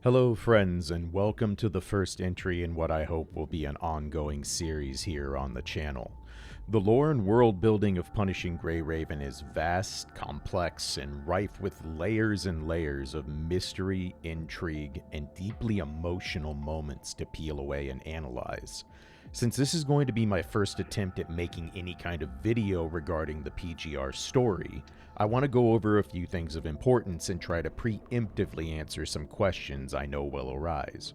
Hello friends, and welcome to the first entry in what I hope will be an ongoing series here on the channel. The lore and world building of Punishing Grey Raven is vast, complex, and rife with layers and layers of mystery, intrigue, and deeply emotional moments to peel away and analyze. Since this is going to be my first attempt at making any kind of video regarding the PGR story, I want to go over a few things of importance and try to preemptively answer some questions I know will arise.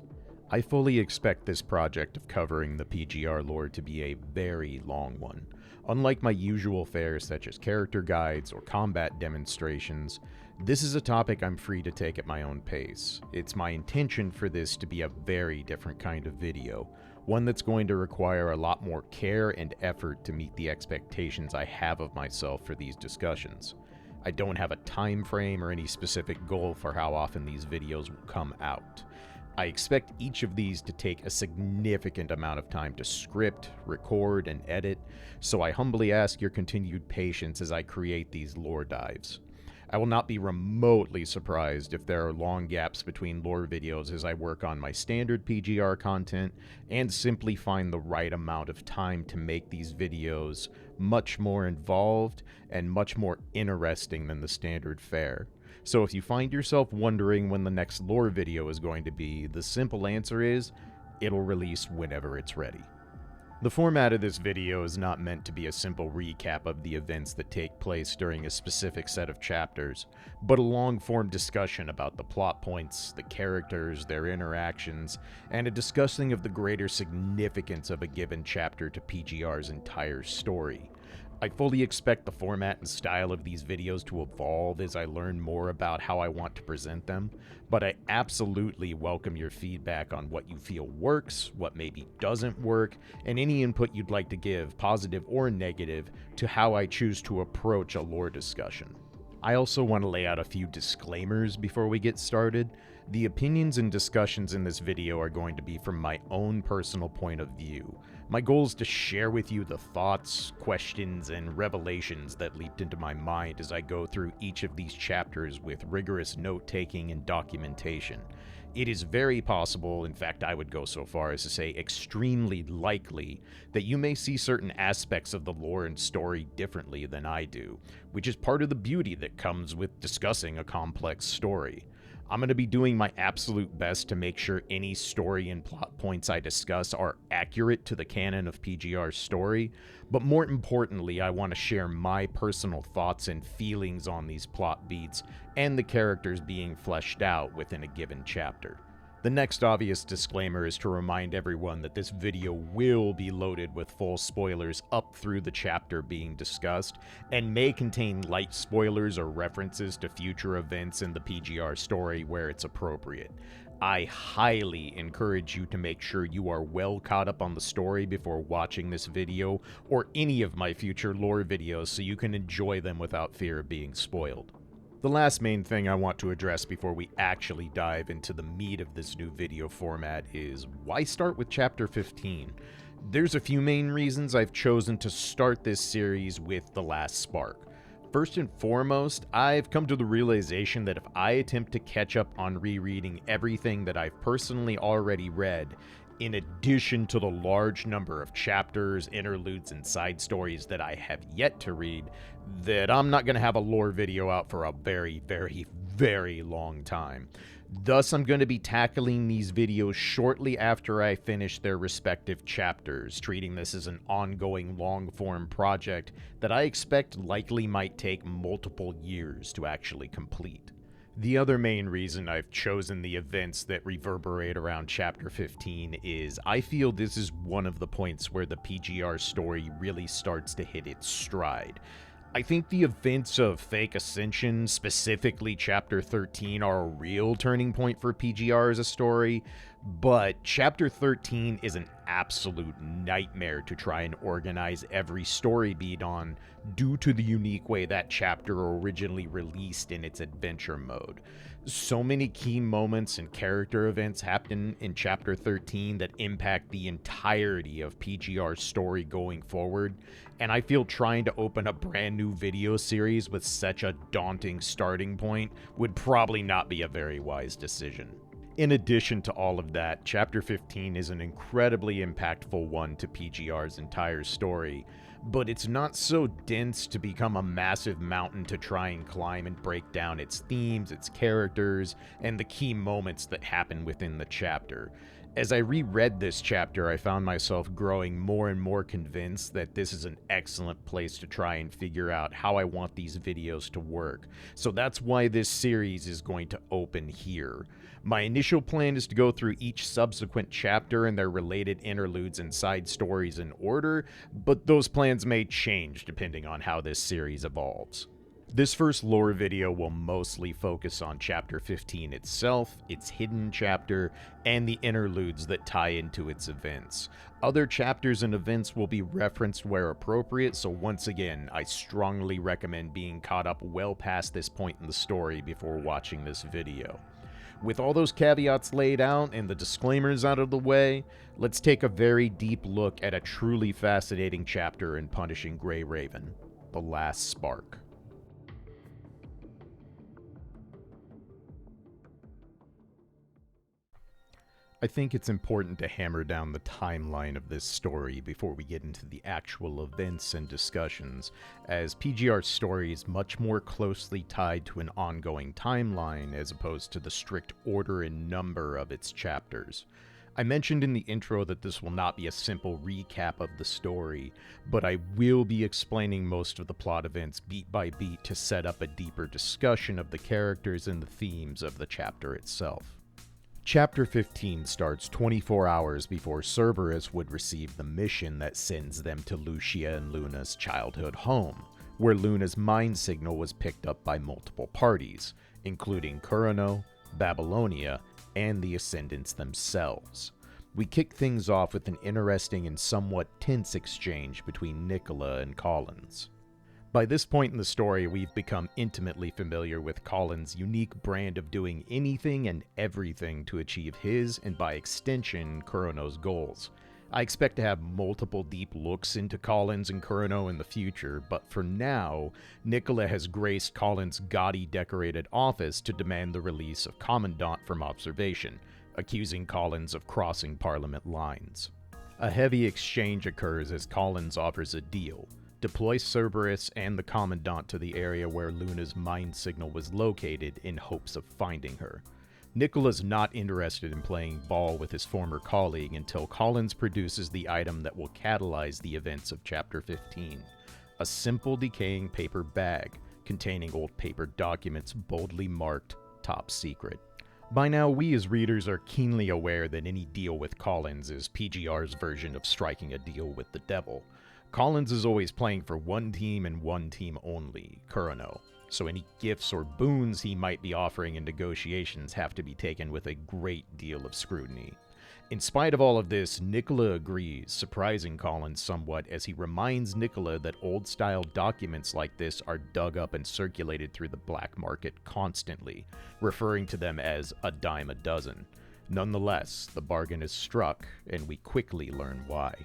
I fully expect this project of covering the PGR lore to be a very long one. Unlike my usual fare such as character guides or combat demonstrations, this is a topic I'm free to take at my own pace. It's my intention for this to be a very different kind of video, one that's going to require a lot more care and effort to meet the expectations I have of myself for these discussions. I don't have a time frame or any specific goal for how often these videos will come out. I expect each of these to take a significant amount of time to script, record, and edit, so I humbly ask your continued patience as I create these lore dives. I will not be remotely surprised if there are long gaps between lore videos as I work on my standard PGR content and simply find the right amount of time to make these videos much more involved and much more interesting than the standard fare. So if you find yourself wondering when the next lore video is going to be, the simple answer is, it'll release whenever it's ready. The format of this video is not meant to be a simple recap of the events that take place during a specific set of chapters, but a long-form discussion about the plot points, the characters, their interactions, and a discussing of the greater significance of a given chapter to PGR's entire story. I fully expect the format and style of these videos to evolve as I learn more about how I want to present them, but I absolutely welcome your feedback on what you feel works, what maybe doesn't work, and any input you'd like to give, positive or negative, to how I choose to approach a lore discussion. I also want to lay out a few disclaimers before we get started. The opinions and discussions in this video are going to be from my own personal point of view. My goal is to share with you the thoughts, questions, and revelations that leaped into my mind as I go through each of these chapters with rigorous note-taking and documentation. It is very possible, in fact I would go so far as to say extremely likely, that you may see certain aspects of the lore and story differently than I do, which is part of the beauty that comes with discussing a complex story. I'm going to be doing my absolute best to make sure any story and plot points I discuss are accurate to the canon of PGR's story, but more importantly, I want to share my personal thoughts and feelings on these plot beats and the characters being fleshed out within a given chapter. The next obvious disclaimer is to remind everyone that this video will be loaded with full spoilers up through the chapter being discussed, and may contain light spoilers or references to future events in the PGR story where it's appropriate. I highly encourage you to make sure you are well caught up on the story before watching this video or any of my future lore videos so you can enjoy them without fear of being spoiled. The last main thing I want to address before we actually dive into the meat of this new video format is, why start with Chapter 15? There's a few main reasons I've chosen to start this series with The Last Spark. First and foremost, I've come to the realization that if I attempt to catch up on rereading everything that I've personally already read, in addition to the large number of chapters, interludes, and side stories that I have yet to read, that I'm not going to have a lore video out for a very, very, very long time. Thus, I'm going to be tackling these videos shortly after I finish their respective chapters, treating this as an ongoing long-form project that I expect likely might take multiple years to actually complete. The other main reason I've chosen the events that reverberate around Chapter 15 is I feel this is one of the points where the PGR story really starts to hit its stride. I think the events of Fake Ascension, specifically Chapter 13, are a real turning point for PGR as a story, but Chapter 13 is an absolute nightmare to try and organize every story beat on due to the unique way that chapter originally released in its adventure mode. So many key moments and character events happen in Chapter 13 that impact the entirety of PGR's story going forward, and I feel trying to open a brand new video series with such a daunting starting point would probably not be a very wise decision. In addition to all of that, Chapter 15 is an incredibly impactful one to PGR's entire story, but it's not so dense to become a massive mountain to try and climb and break down its themes, its characters, and the key moments that happen within the chapter. As I reread this chapter, I found myself growing more and more convinced that this is an excellent place to try and figure out how I want these videos to work. So that's why this series is going to open here. My initial plan is to go through each subsequent chapter and their related interludes and side stories in order, but those plans may change depending on how this series evolves. This first lore video will mostly focus on Chapter 15 itself, its hidden chapter, and the interludes that tie into its events. Other chapters and events will be referenced where appropriate, so once again, I strongly recommend being caught up well past this point in the story before watching this video. With all those caveats laid out and the disclaimers out of the way, let's take a very deep look at a truly fascinating chapter in Punishing Grey Raven, The Last Spark. I think it's important to hammer down the timeline of this story before we get into the actual events and discussions, as PGR's story is much more closely tied to an ongoing timeline as opposed to the strict order and number of its chapters. I mentioned in the intro that this will not be a simple recap of the story, but I will be explaining most of the plot events beat by beat to set up a deeper discussion of the characters and the themes of the chapter itself. Chapter 15 starts 24 hours before Cerberus would receive the mission that sends them to Lucia and Luna's childhood home, where Luna's mind signal was picked up by multiple parties, including Kurano, Babylonia, and the Ascendants themselves. We kick things off with an interesting and somewhat tense exchange between Nicola and Collins. By this point in the story, we've become intimately familiar with Collins' unique brand of doing anything and everything to achieve his, and by extension, Kurano's goals. I expect to have multiple deep looks into Collins and Kurano in the future, but for now, Nicola has graced Collins' gaudy decorated office to demand the release of Commandant from observation, accusing Collins of crossing Parliament lines. A heavy exchange occurs as Collins offers a deal. Deploy Cerberus and the Commandant to the area where Luna's mind signal was located in hopes of finding her. Nicola's not interested in playing ball with his former colleague until Collins produces the item that will catalyze the events of Chapter 15. A simple decaying paper bag containing old paper documents boldly marked Top Secret. By now, we as readers are keenly aware that any deal with Collins is PGR's version of striking a deal with the devil. Collins is always playing for one team and one team only, Kurano, so any gifts or boons he might be offering in negotiations have to be taken with a great deal of scrutiny. In spite of all of this, Nicola agrees, surprising Collins somewhat as he reminds Nicola that old-style documents like this are dug up and circulated through the black market constantly, referring to them as a dime a dozen. Nonetheless, the bargain is struck, and we quickly learn why.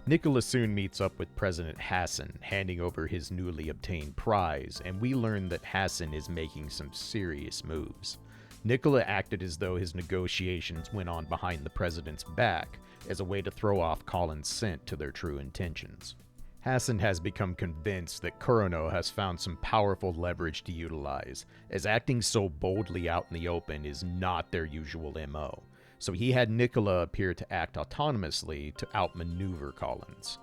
Nicola soon meets up with President Hassan, handing over his newly obtained prize, and we learn that Hassan is making some serious moves. Nicola acted as though his negotiations went on behind the president's back, as a way to throw off Collins' scent to their true intentions. Hassan has become convinced that Kurano has found some powerful leverage to utilize, as acting so boldly out in the open is not their usual MO. So he had Nicola appear to act autonomously to outmaneuver Collins.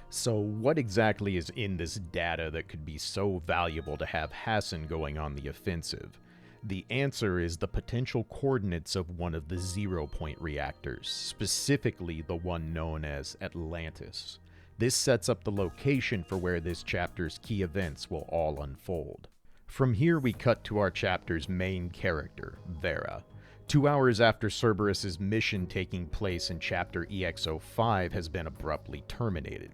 So what exactly is in this data that could be so valuable to have Hassan going on the offensive? The answer is the potential coordinates of one of the 0-point reactors, specifically the one known as Atlantis. This sets up the location for where this chapter's key events will all unfold. From here we cut to our chapter's main character, Vera. 2 hours after Cerberus's mission taking place in Chapter EX-05 has been abruptly terminated.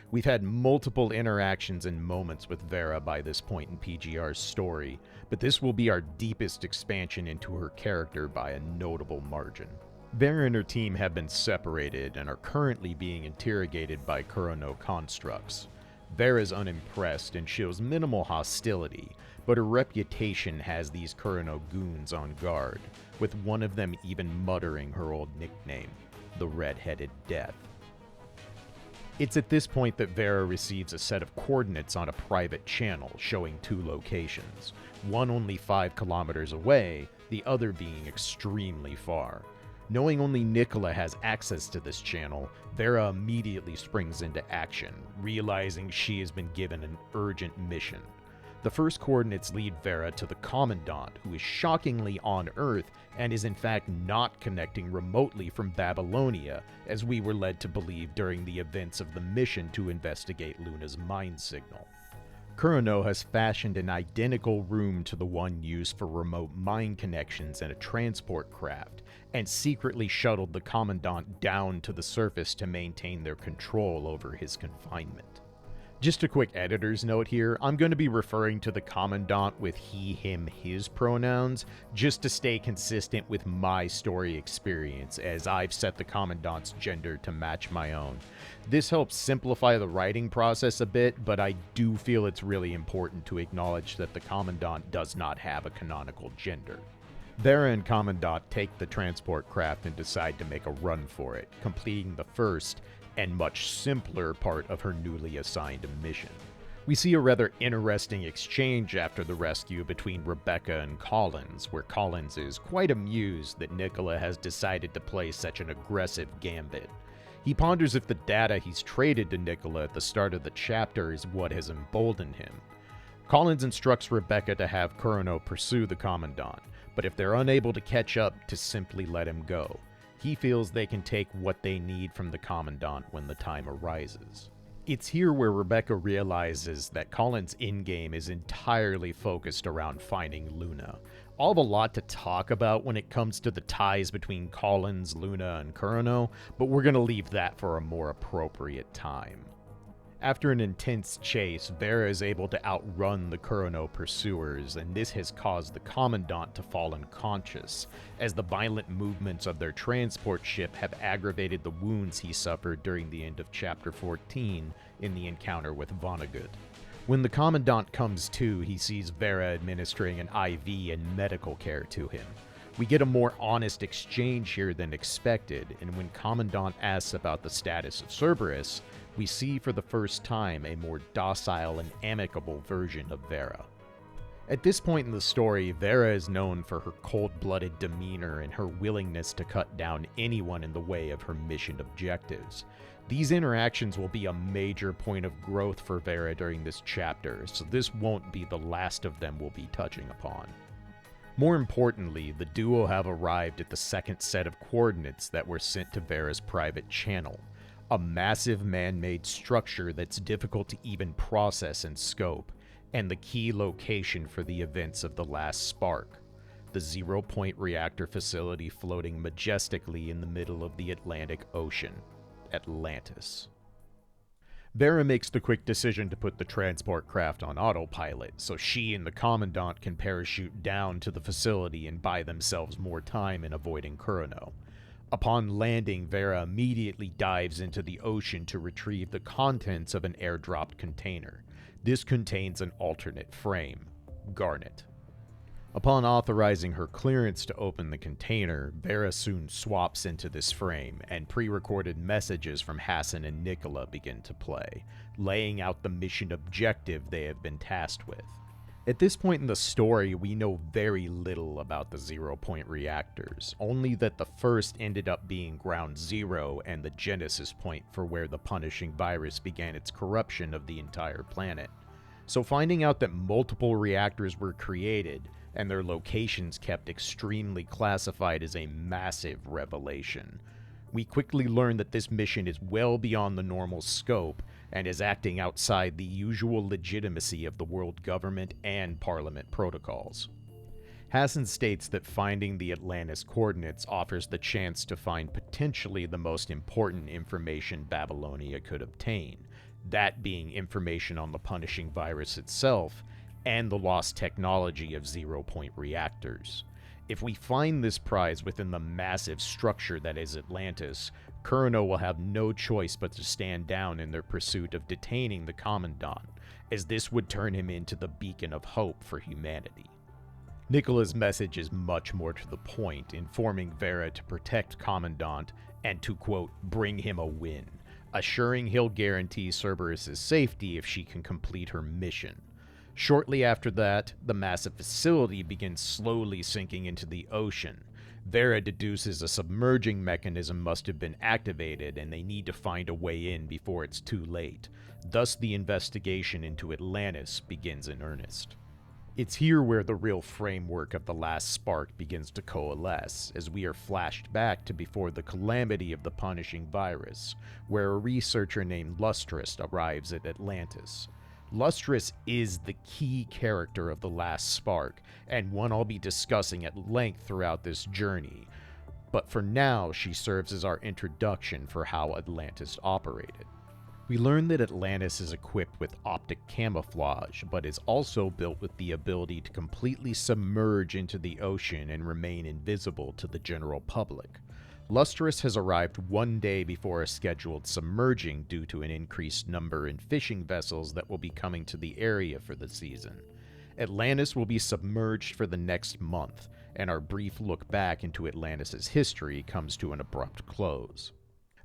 We've had multiple interactions and moments with Vera by this point in PGR's story, but this will be our deepest expansion into her character by a notable margin. Vera and her team have been separated and are currently being interrogated by Kurano constructs. Vera's unimpressed and shows minimal hostility, but her reputation has these Kurano goons on guard, with one of them even muttering her old nickname, the Red-Headed Death. It's at this point that Vera receives a set of coordinates on a private channel showing two locations, one only 5 kilometers away, the other being extremely far. Knowing only Nicola has access to this channel, Vera immediately springs into action, realizing she has been given an urgent mission. The first coordinates lead Vera to the Commandant, who is shockingly on Earth and is in fact not connecting remotely from Babylonia, as we were led to believe during the events of the mission to investigate Luna's mind signal. Kurano has fashioned an identical room to the one used for remote mind connections in a transport craft, and secretly shuttled the Commandant down to the surface to maintain their control over his confinement. Just a quick editor's note here, I'm going to be referring to the Commandant with he, him, his pronouns, just to stay consistent with my story experience, as I've set the Commandant's gender to match my own. This helps simplify the writing process a bit, but I do feel it's really important to acknowledge that the Commandant does not have a canonical gender. Vera and Commandant take the transport craft and decide to make a run for it, completing the first and much simpler part of her newly assigned mission. We see a rather interesting exchange after the rescue between Rebecca and Collins, where Collins is quite amused that Nicola has decided to play such an aggressive gambit. He ponders if the data he's traded to Nicola at the start of the chapter is what has emboldened him. Collins instructs Rebecca to have Kurano pursue the Commandant, but if they're unable to catch up, to simply let him go. He feels they can take what they need from the Commandant when the time arises. It's here where Rebecca realizes that Collins' in-game is entirely focused around finding Luna. I'll have a lot to talk about when it comes to the ties between Collins, Luna, and Kurano, but we're going to leave that for a more appropriate time. After an intense chase, Vera is able to outrun the Kurano pursuers, and this has caused the Commandant to fall unconscious, as the violent movements of their transport ship have aggravated the wounds he suffered during the end of Chapter 14 in the encounter with Vonnegut. When the Commandant comes to, he sees Vera administering an IV and medical care to him. We get a more honest exchange here than expected, and when Commandant asks about the status of Cerberus, we see for the first time a more docile and amicable version of Vera. At this point in the story, Vera is known for her cold-blooded demeanor and her willingness to cut down anyone in the way of her mission objectives. These interactions will be a major point of growth for Vera during this chapter, so this won't be the last of them we'll be touching upon. More importantly, the duo have arrived at the second set of coordinates that were sent to Vera's private channel. A massive man-made structure that's difficult to even process and scope, and the key location for the events of the last spark, the zero-point reactor facility floating majestically in the middle of the Atlantic Ocean, Atlantis. Vera makes the quick decision to put the transport craft on autopilot, so she and the Commandant can parachute down to the facility and buy themselves more time in avoiding Kurano. Upon landing, Vera immediately dives into the ocean to retrieve the contents of an airdropped container. This contains an alternate frame, Garnet. Upon authorizing her clearance to open the container, Vera soon swaps into this frame, and pre-recorded messages from Hassan and Nicola begin to play, laying out the mission objective they have been tasked with. At this point in the story, we know very little about the zero-point reactors, only that the first ended up being Ground Zero and the genesis point for where the punishing virus began its corruption of the entire planet. So finding out that multiple reactors were created, and their locations kept extremely classified, is a massive revelation. We quickly learn that this mission is well beyond the normal scope, and is acting outside the usual legitimacy of the world government and Parliament protocols. Hassan states that finding the Atlantis coordinates offers the chance to find potentially the most important information Babylonia could obtain, that being information on the punishing virus itself, and the lost technology of zero-point reactors. If we find this prize within the massive structure that is Atlantis, Kurano will have no choice but to stand down in their pursuit of detaining the Commandant, as this would turn him into the beacon of hope for humanity. Nicola's message is much more to the point, informing Vera to protect Commandant and to, quote, bring him a win, assuring he'll guarantee Cerberus' safety if she can complete her mission. Shortly after that, the massive facility begins slowly sinking into the ocean. Vera deduces a submerging mechanism must have been activated and they need to find a way in before it's too late. Thus, the investigation into Atlantis begins in earnest. It's here where the real framework of the last spark begins to coalesce, as we are flashed back to before the calamity of the punishing virus, where a researcher named Lustrous arrives at Atlantis. Lustrous is the key character of the last spark, and one I'll be discussing at length throughout this journey, but for now she serves as our introduction for how Atlantis operated. We learn that Atlantis is equipped with optic camouflage, but is also built with the ability to completely submerge into the ocean and remain invisible to the general public. Lustrous has arrived one day before a scheduled submerging due to an increased number in fishing vessels that will be coming to the area for the season. Atlantis will be submerged for the next month, and our brief look back into Atlantis' history comes to an abrupt close.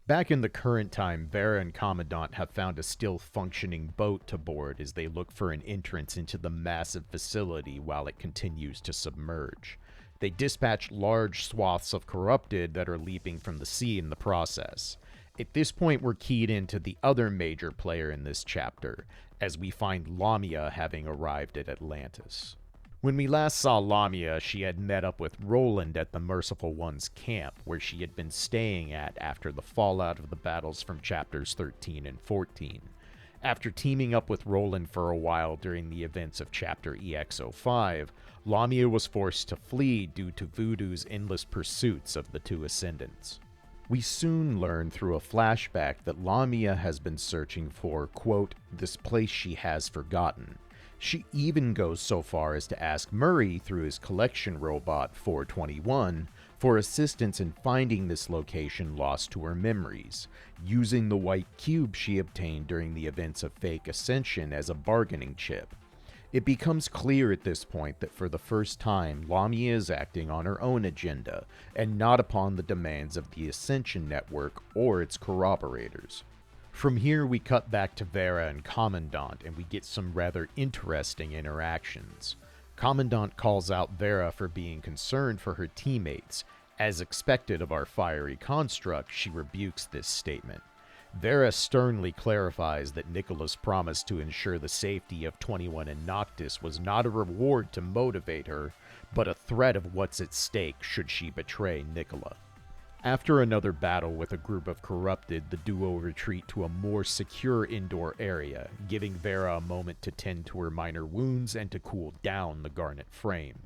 Back in the current time, Vera and Commandant have found a still functioning boat to board as they look for an entrance into the massive facility while it continues to submerge. They dispatch large swaths of corrupted that are leaping from the sea in the process. At this point, we're keyed into the other major player in this chapter, as we find Lamia having arrived at Atlantis. When we last saw Lamia, she had met up with Roland at the Merciful One's camp, where she had been staying at after the fallout of the battles from chapters 13 and 14. After teaming up with Roland for a while during the events of chapter EX05, Lamia was forced to flee due to Voodoo's endless pursuits of the two Ascendants. We soon learn through a flashback that Lamia has been searching for, quote, this place she has forgotten. She even goes so far as to ask Murray through his collection robot 421 for assistance in finding this location lost to her memories, using the white cube she obtained during the events of Fake Ascension as a bargaining chip. It becomes clear at this point that for the first time, Lamia is acting on her own agenda, and not upon the demands of the Ascension Network or its corroborators. From here, we cut back to Vera and Commandant, and we get some rather interesting interactions. Commandant calls out Vera for being concerned for her teammates. As expected of our fiery construct, she rebukes this statement. Vera sternly clarifies that Nicola's promise to ensure the safety of 21 and Noctis was not a reward to motivate her, but a threat of what's at stake should she betray Nicola. After another battle with a group of corrupted, the duo retreat to a more secure indoor area, giving Vera a moment to tend to her minor wounds and to cool down the garnet frame.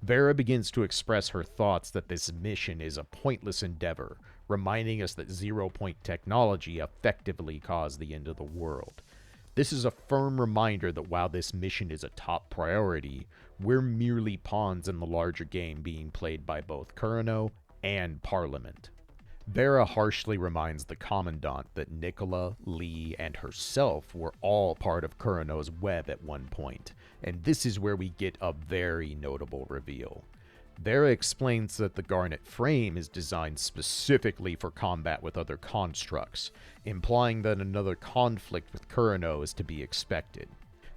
Vera begins to express her thoughts that this mission is a pointless endeavor, reminding us that zero-point technology effectively caused the end of the world. This is a firm reminder that while this mission is a top priority, we're merely pawns in the larger game being played by both Kurano and Parliament. Vera harshly reminds the Commandant that Nicola, Lee, and herself were all part of Kurano's web at one point, and this is where we get a very notable reveal. Vera explains that the garnet frame is designed specifically for combat with other constructs, implying that another conflict with Kurano is to be expected.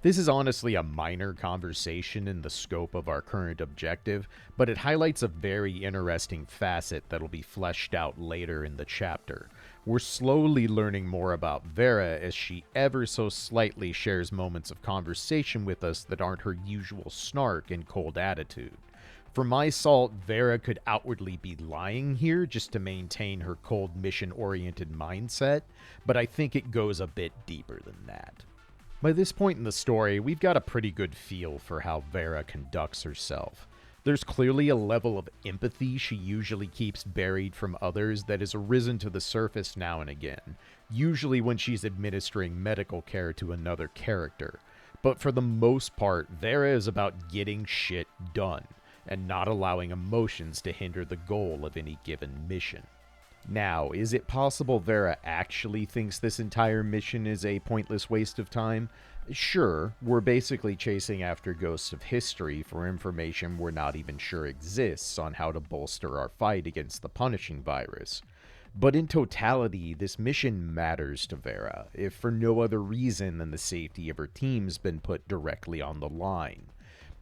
This is honestly a minor conversation in the scope of our current objective, but it highlights a very interesting facet that'll be fleshed out later in the chapter. We're slowly learning more about Vera as she ever so slightly shares moments of conversation with us that aren't her usual snark and cold attitude. For my salt, Vera could outwardly be lying here just to maintain her cold mission-oriented mindset, but I think it goes a bit deeper than that. By this point in the story, we've got a pretty good feel for how Vera conducts herself. There's clearly a level of empathy she usually keeps buried from others that has arisen to the surface now and again, usually when she's administering medical care to another character. But for the most part, Vera is about getting shit done, and not allowing emotions to hinder the goal of any given mission. Now, is it possible Vera actually thinks this entire mission is a pointless waste of time? Sure, we're basically chasing after ghosts of history for information we're not even sure exists on how to bolster our fight against the punishing virus. But in totality, this mission matters to Vera, if for no other reason than the safety of her team's been put directly on the line.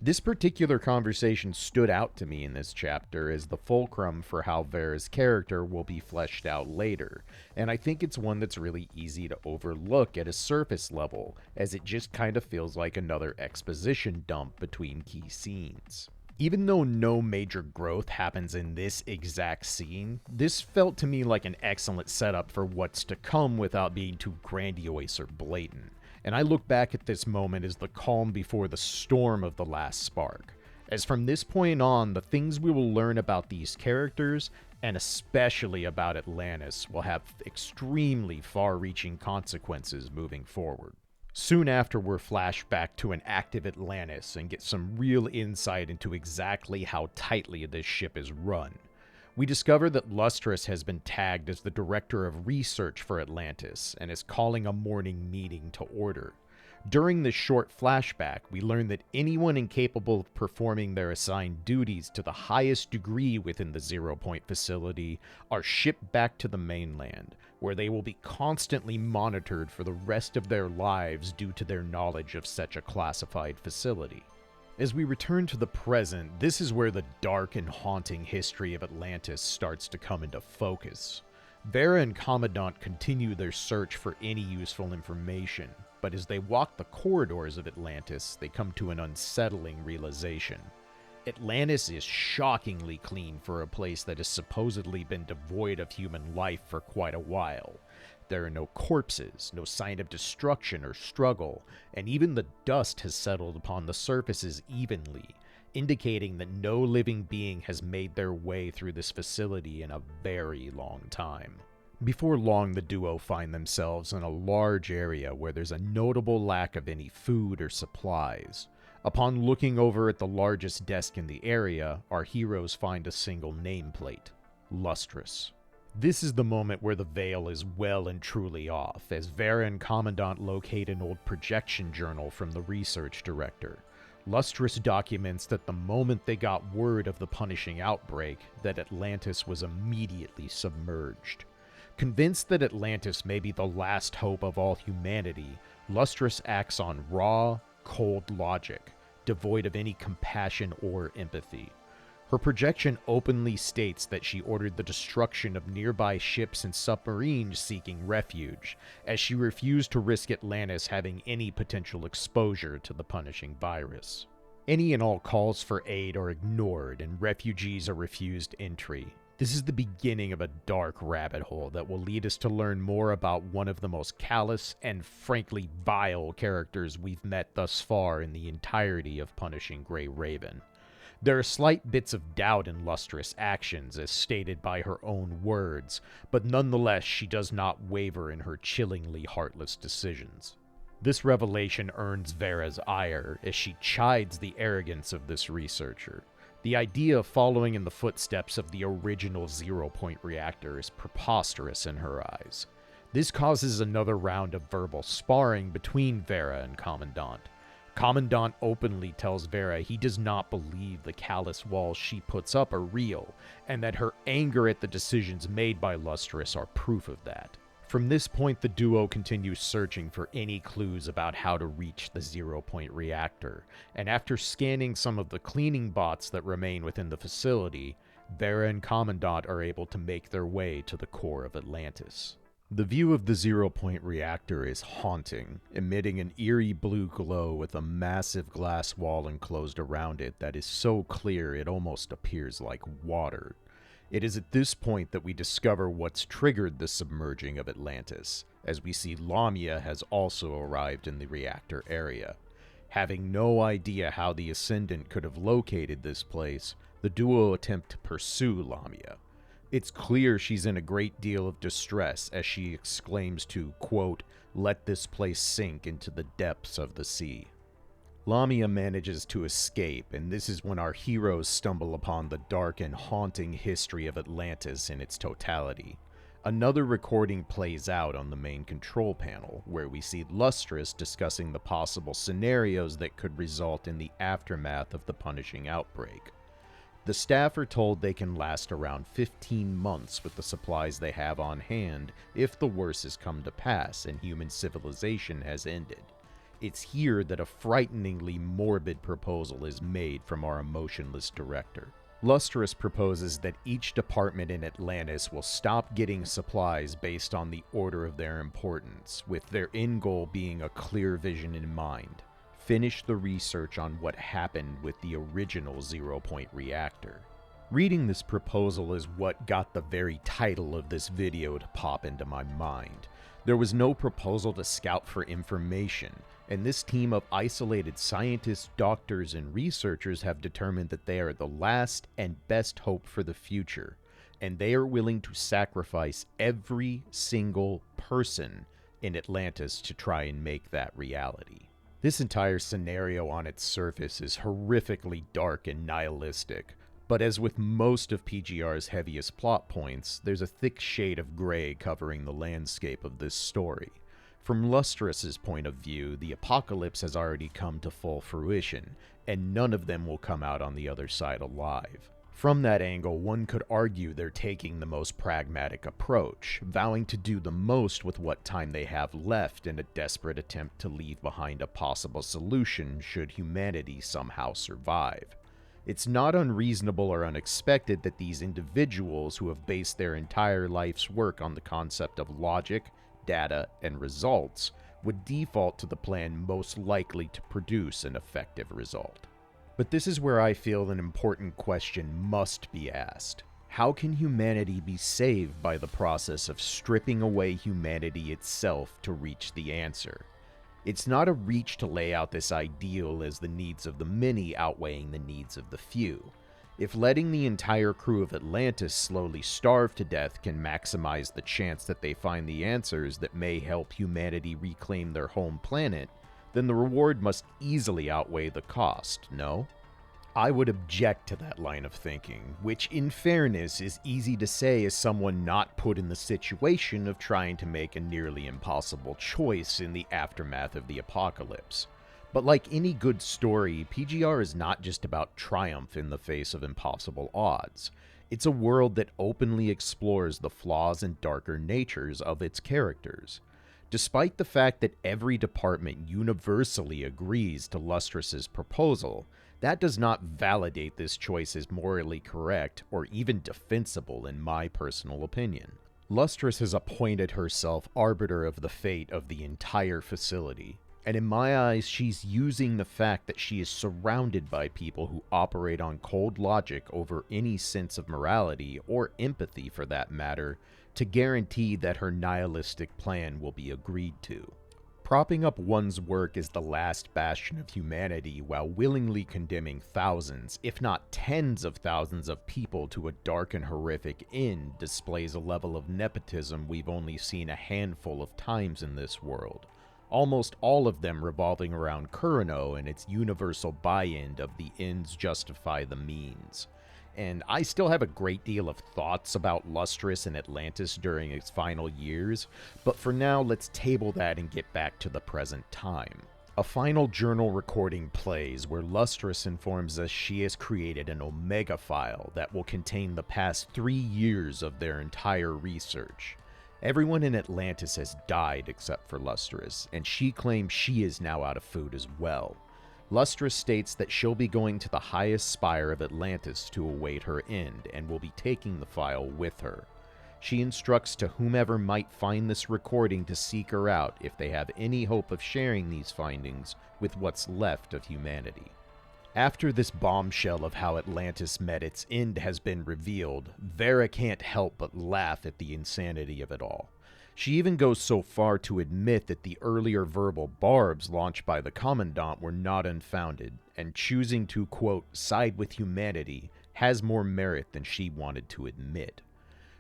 This particular conversation stood out to me in this chapter as the fulcrum for how Vera's character will be fleshed out later, and I think it's one that's really easy to overlook at a surface level, as it just kind of feels like another exposition dump between key scenes. Even though no major growth happens in this exact scene, this felt to me like an excellent setup for what's to come without being too grandiose or blatant. And I look back at this moment as the calm before the storm of the last spark. As from this point on, the things we will learn about these characters, and especially about Atlantis, will have extremely far-reaching consequences moving forward. Soon after, we're flashed back to an active Atlantis and get some real insight into exactly how tightly this ship is run. We discover that Lustrous has been tagged as the director of research for Atlantis and is calling a morning meeting to order. During this short flashback, we learn that anyone incapable of performing their assigned duties to the highest degree within the 0 Point facility are shipped back to the mainland, where they will be constantly monitored for the rest of their lives due to their knowledge of such a classified facility. As we return to the present, this is where the dark and haunting history of Atlantis starts to come into focus. Vera and Commandant continue their search for any useful information, but as they walk the corridors of Atlantis, they come to an unsettling realization. Atlantis is shockingly clean for a place that has supposedly been devoid of human life for quite a while. There are no corpses, no sign of destruction or struggle, and even the dust has settled upon the surfaces evenly, indicating that no living being has made their way through this facility in a very long time. Before long, the duo find themselves in a large area where there's a notable lack of any food or supplies. Upon looking over at the largest desk in the area, our heroes find a single nameplate: Lustrous. This is the moment where the veil is well and truly off, as Vera and Commandant locate an old projection journal from the research director. Lustrous documents that the moment they got word of the punishing outbreak, that Atlantis was immediately submerged. Convinced that Atlantis may be the last hope of all humanity, Lustrous acts on raw, cold logic, devoid of any compassion or empathy. Her projection openly states that she ordered the destruction of nearby ships and submarines seeking refuge, as she refused to risk Atlantis having any potential exposure to the punishing virus. Any and all calls for aid are ignored, and refugees are refused entry. This is the beginning of a dark rabbit hole that will lead us to learn more about one of the most callous and frankly vile characters we've met thus far in the entirety of Punishing Grey Raven. There are slight bits of doubt in Lustrous' actions, as stated by her own words, but nonetheless she does not waver in her chillingly heartless decisions. This revelation earns Vera's ire, as she chides the arrogance of this researcher. The idea of following in the footsteps of the original 0 Point reactor is preposterous in her eyes. This causes another round of verbal sparring between Vera and Commandant. Commandant openly tells Vera he does not believe the callous walls she puts up are real, and that her anger at the decisions made by Lustrous are proof of that. From this point, the duo continues searching for any clues about how to reach the 0 Point reactor, and after scanning some of the cleaning bots that remain within the facility, Vera and Commandant are able to make their way to the core of Atlantis. The view of the 0 Point reactor is haunting, emitting an eerie blue glow with a massive glass wall enclosed around it that is so clear it almost appears like water. It is at this point that we discover what's triggered the submerging of Atlantis, as we see Lamia has also arrived in the reactor area. Having no idea how the Ascendant could have located this place, the duo attempt to pursue Lamia. It's clear she's in a great deal of distress as she exclaims to, quote, "Let this place sink into the depths of the sea." Lamia manages to escape, and this is when our heroes stumble upon the dark and haunting history of Atlantis in its totality. Another recording plays out on the main control panel, where we see Lustrous discussing the possible scenarios that could result in the aftermath of the punishing outbreak. The staff are told they can last around 15 months with the supplies they have on hand if the worst has come to pass and human civilization has ended. It's here that a frighteningly morbid proposal is made from our emotionless director. Lustrous proposes that each department in Atlantis will stop getting supplies based on the order of their importance, with their end goal being a clear vision in mind: finish the research on what happened with the original zero-point reactor. Reading this proposal is what got the very title of this video to pop into my mind. There was no proposal to scout for information, and this team of isolated scientists, doctors, and researchers have determined that they are the last and best hope for the future, and they are willing to sacrifice every single person in Atlantis to try and make that reality. This entire scenario on its surface is horrifically dark and nihilistic, but as with most of PGR's heaviest plot points, there's a thick shade of gray covering the landscape of this story. From Lustrous's point of view, the apocalypse has already come to full fruition, and none of them will come out on the other side alive. From that angle, one could argue they're taking the most pragmatic approach, vowing to do the most with what time they have left in a desperate attempt to leave behind a possible solution should humanity somehow survive. It's not unreasonable or unexpected that these individuals who have based their entire life's work on the concept of logic, data, and results would default to the plan most likely to produce an effective result. But this is where I feel an important question must be asked. How can humanity be saved by the process of stripping away humanity itself to reach the answer? It's not a reach to lay out this ideal as the needs of the many outweighing the needs of the few. If letting the entire crew of Atlantis slowly starve to death can maximize the chance that they find the answers that may help humanity reclaim their home planet, then the reward must easily outweigh the cost, no? I would object to that line of thinking, which in fairness is easy to say as someone not put in the situation of trying to make a nearly impossible choice in the aftermath of the apocalypse. But like any good story, PGR is not just about triumph in the face of impossible odds. It's a world that openly explores the flaws and darker natures of its characters. Despite the fact that every department universally agrees to Lustrous's proposal, that does not validate this choice as morally correct or even defensible in my personal opinion. Lustrous has appointed herself arbiter of the fate of the entire facility, and in my eyes she's using the fact that she is surrounded by people who operate on cold logic over any sense of morality, or empathy for that matter, to guarantee that her nihilistic plan will be agreed to. Propping up one's work as the last bastion of humanity while willingly condemning thousands, if not tens of thousands of people to a dark and horrific end displays a level of nepotism we've only seen a handful of times in this world, almost all of them revolving around Kurano and its universal buy-in of the ends justify the means. And I still have a great deal of thoughts about Lustrous and Atlantis during its final years, but for now let's table that and get back to the present time. A final journal recording plays where Lustrous informs us she has created an Omega file that will contain the past 3 years of their entire research. Everyone in Atlantis has died except for Lustrous, and she claims she is now out of food as well. Lustrous states that she'll be going to the highest spire of Atlantis to await her end, and will be taking the file with her. She instructs to whomever might find this recording to seek her out if they have any hope of sharing these findings with what's left of humanity. After this bombshell of how Atlantis met its end has been revealed, Vera can't help but laugh at the insanity of it all. She even goes so far to admit that the earlier verbal barbs launched by the Commandant were not unfounded, and choosing to, quote, side with humanity has more merit than she wanted to admit.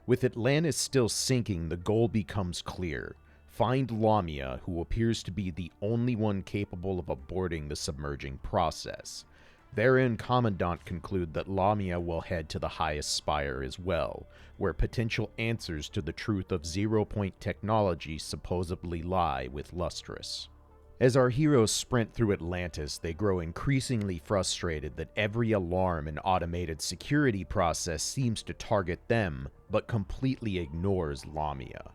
With Atlantis still sinking, the goal becomes clear. Find Lamia, who appears to be the only one capable of aborting the submerging process. Vera and Commandant conclude that Lamia will head to the highest spire as well, where potential answers to the truth of zero-point technology supposedly lie with Lustrous. As our heroes sprint through Atlantis, they grow increasingly frustrated that every alarm and automated security process seems to target them, but completely ignores Lamia.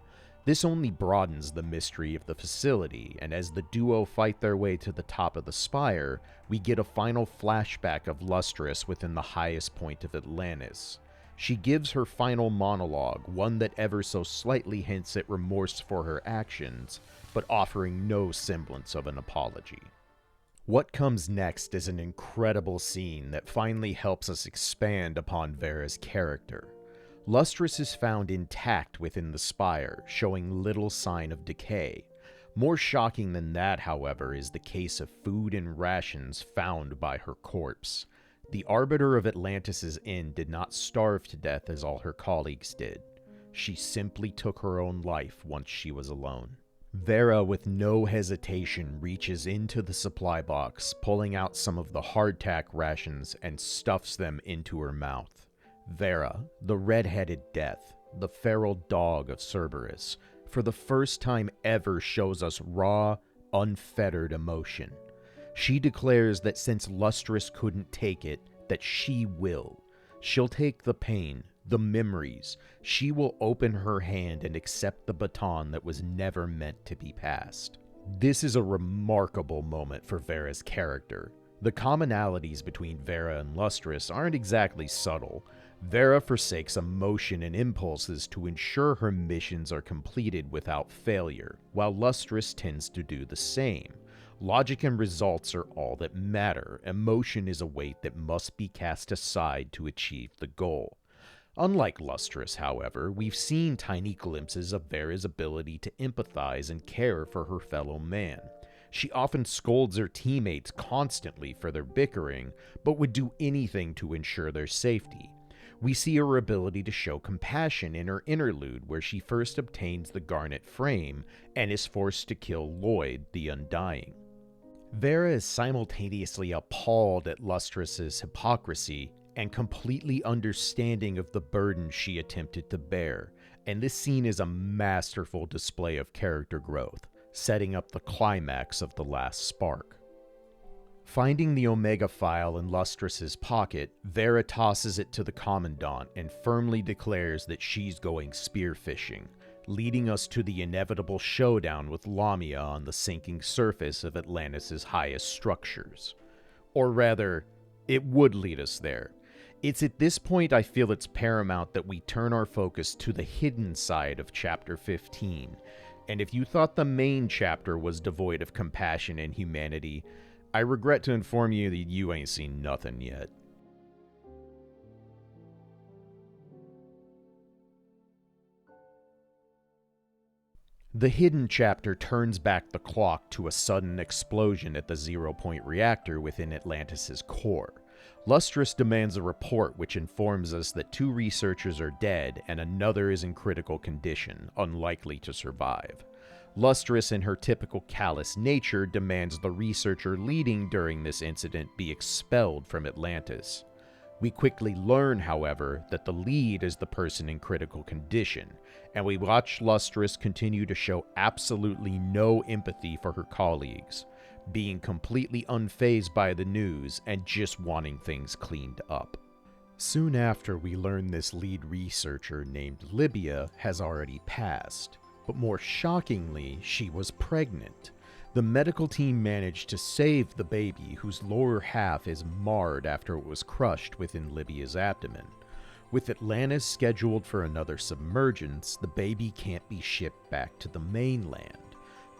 This only broadens the mystery of the facility, and as the duo fight their way to the top of the spire, we get a final flashback of Lustrous within the highest point of Atlantis. She gives her final monologue, one that ever so slightly hints at remorse for her actions, but offering no semblance of an apology. What comes next is an incredible scene that finally helps us expand upon Vera's character. Lustrous is found intact within the spire, showing little sign of decay. More shocking than that, however, is the case of food and rations found by her corpse. The Arbiter of Atlantis' Inn did not starve to death as all her colleagues did. She simply took her own life once she was alone. Vera, with no hesitation, reaches into the supply box, pulling out some of the hardtack rations and stuffs them into her mouth. Vera, the red-headed death, the feral dog of Cerberus, for the first time ever shows us raw, unfettered emotion. She declares that since Lustrous couldn't take it, that she will. She'll take the pain, the memories. She will open her hand and accept the baton that was never meant to be passed. This is a remarkable moment for Vera's character. The commonalities between Vera and Lustrous aren't exactly subtle. Vera forsakes emotion and impulses to ensure her missions are completed without failure, while Lustrous tends to do the same. Logic and results are all that matter. Emotion is a weight that must be cast aside to achieve the goal. Unlike Lustrous, however, we've seen tiny glimpses of Vera's ability to empathize and care for her fellow man. She often scolds her teammates constantly for their bickering, but would do anything to ensure their safety. We see her ability to show compassion in her interlude, where she first obtains the garnet frame and is forced to kill Lloyd, the Undying. Vera is simultaneously appalled at Lustrous' hypocrisy and completely understanding of the burden she attempted to bear, and this scene is a masterful display of character growth, setting up the climax of The Last Spark. Finding the Omega file in Lustrous' pocket, Vera tosses it to the Commandant and firmly declares that she's going spearfishing, leading us to the inevitable showdown with Lamia on the sinking surface of Atlantis' highest structures. Or rather, it would lead us there. It's at this point I feel it's paramount that we turn our focus to the hidden side of Chapter 15. And if you thought the main chapter was devoid of compassion and humanity, I regret to inform you that you ain't seen nothing yet. The hidden chapter turns back the clock to a sudden explosion at the zero-point reactor within Atlantis' core. Lustrous demands a report which informs us that 2 researchers are dead and another is in critical condition, unlikely to survive. Lustrous, in her typical callous nature, demands the researcher leading during this incident be expelled from Atlantis. We quickly learn, however, that the lead is the person in critical condition, and we watch Lustrous continue to show absolutely no empathy for her colleagues, being completely unfazed by the news and just wanting things cleaned up. Soon after, we learn this lead researcher named Libya has already passed, but more shockingly, she was pregnant. The medical team managed to save the baby, whose lower half is marred after it was crushed within Libya's abdomen. With Atlantis scheduled for another submergence, the baby can't be shipped back to the mainland.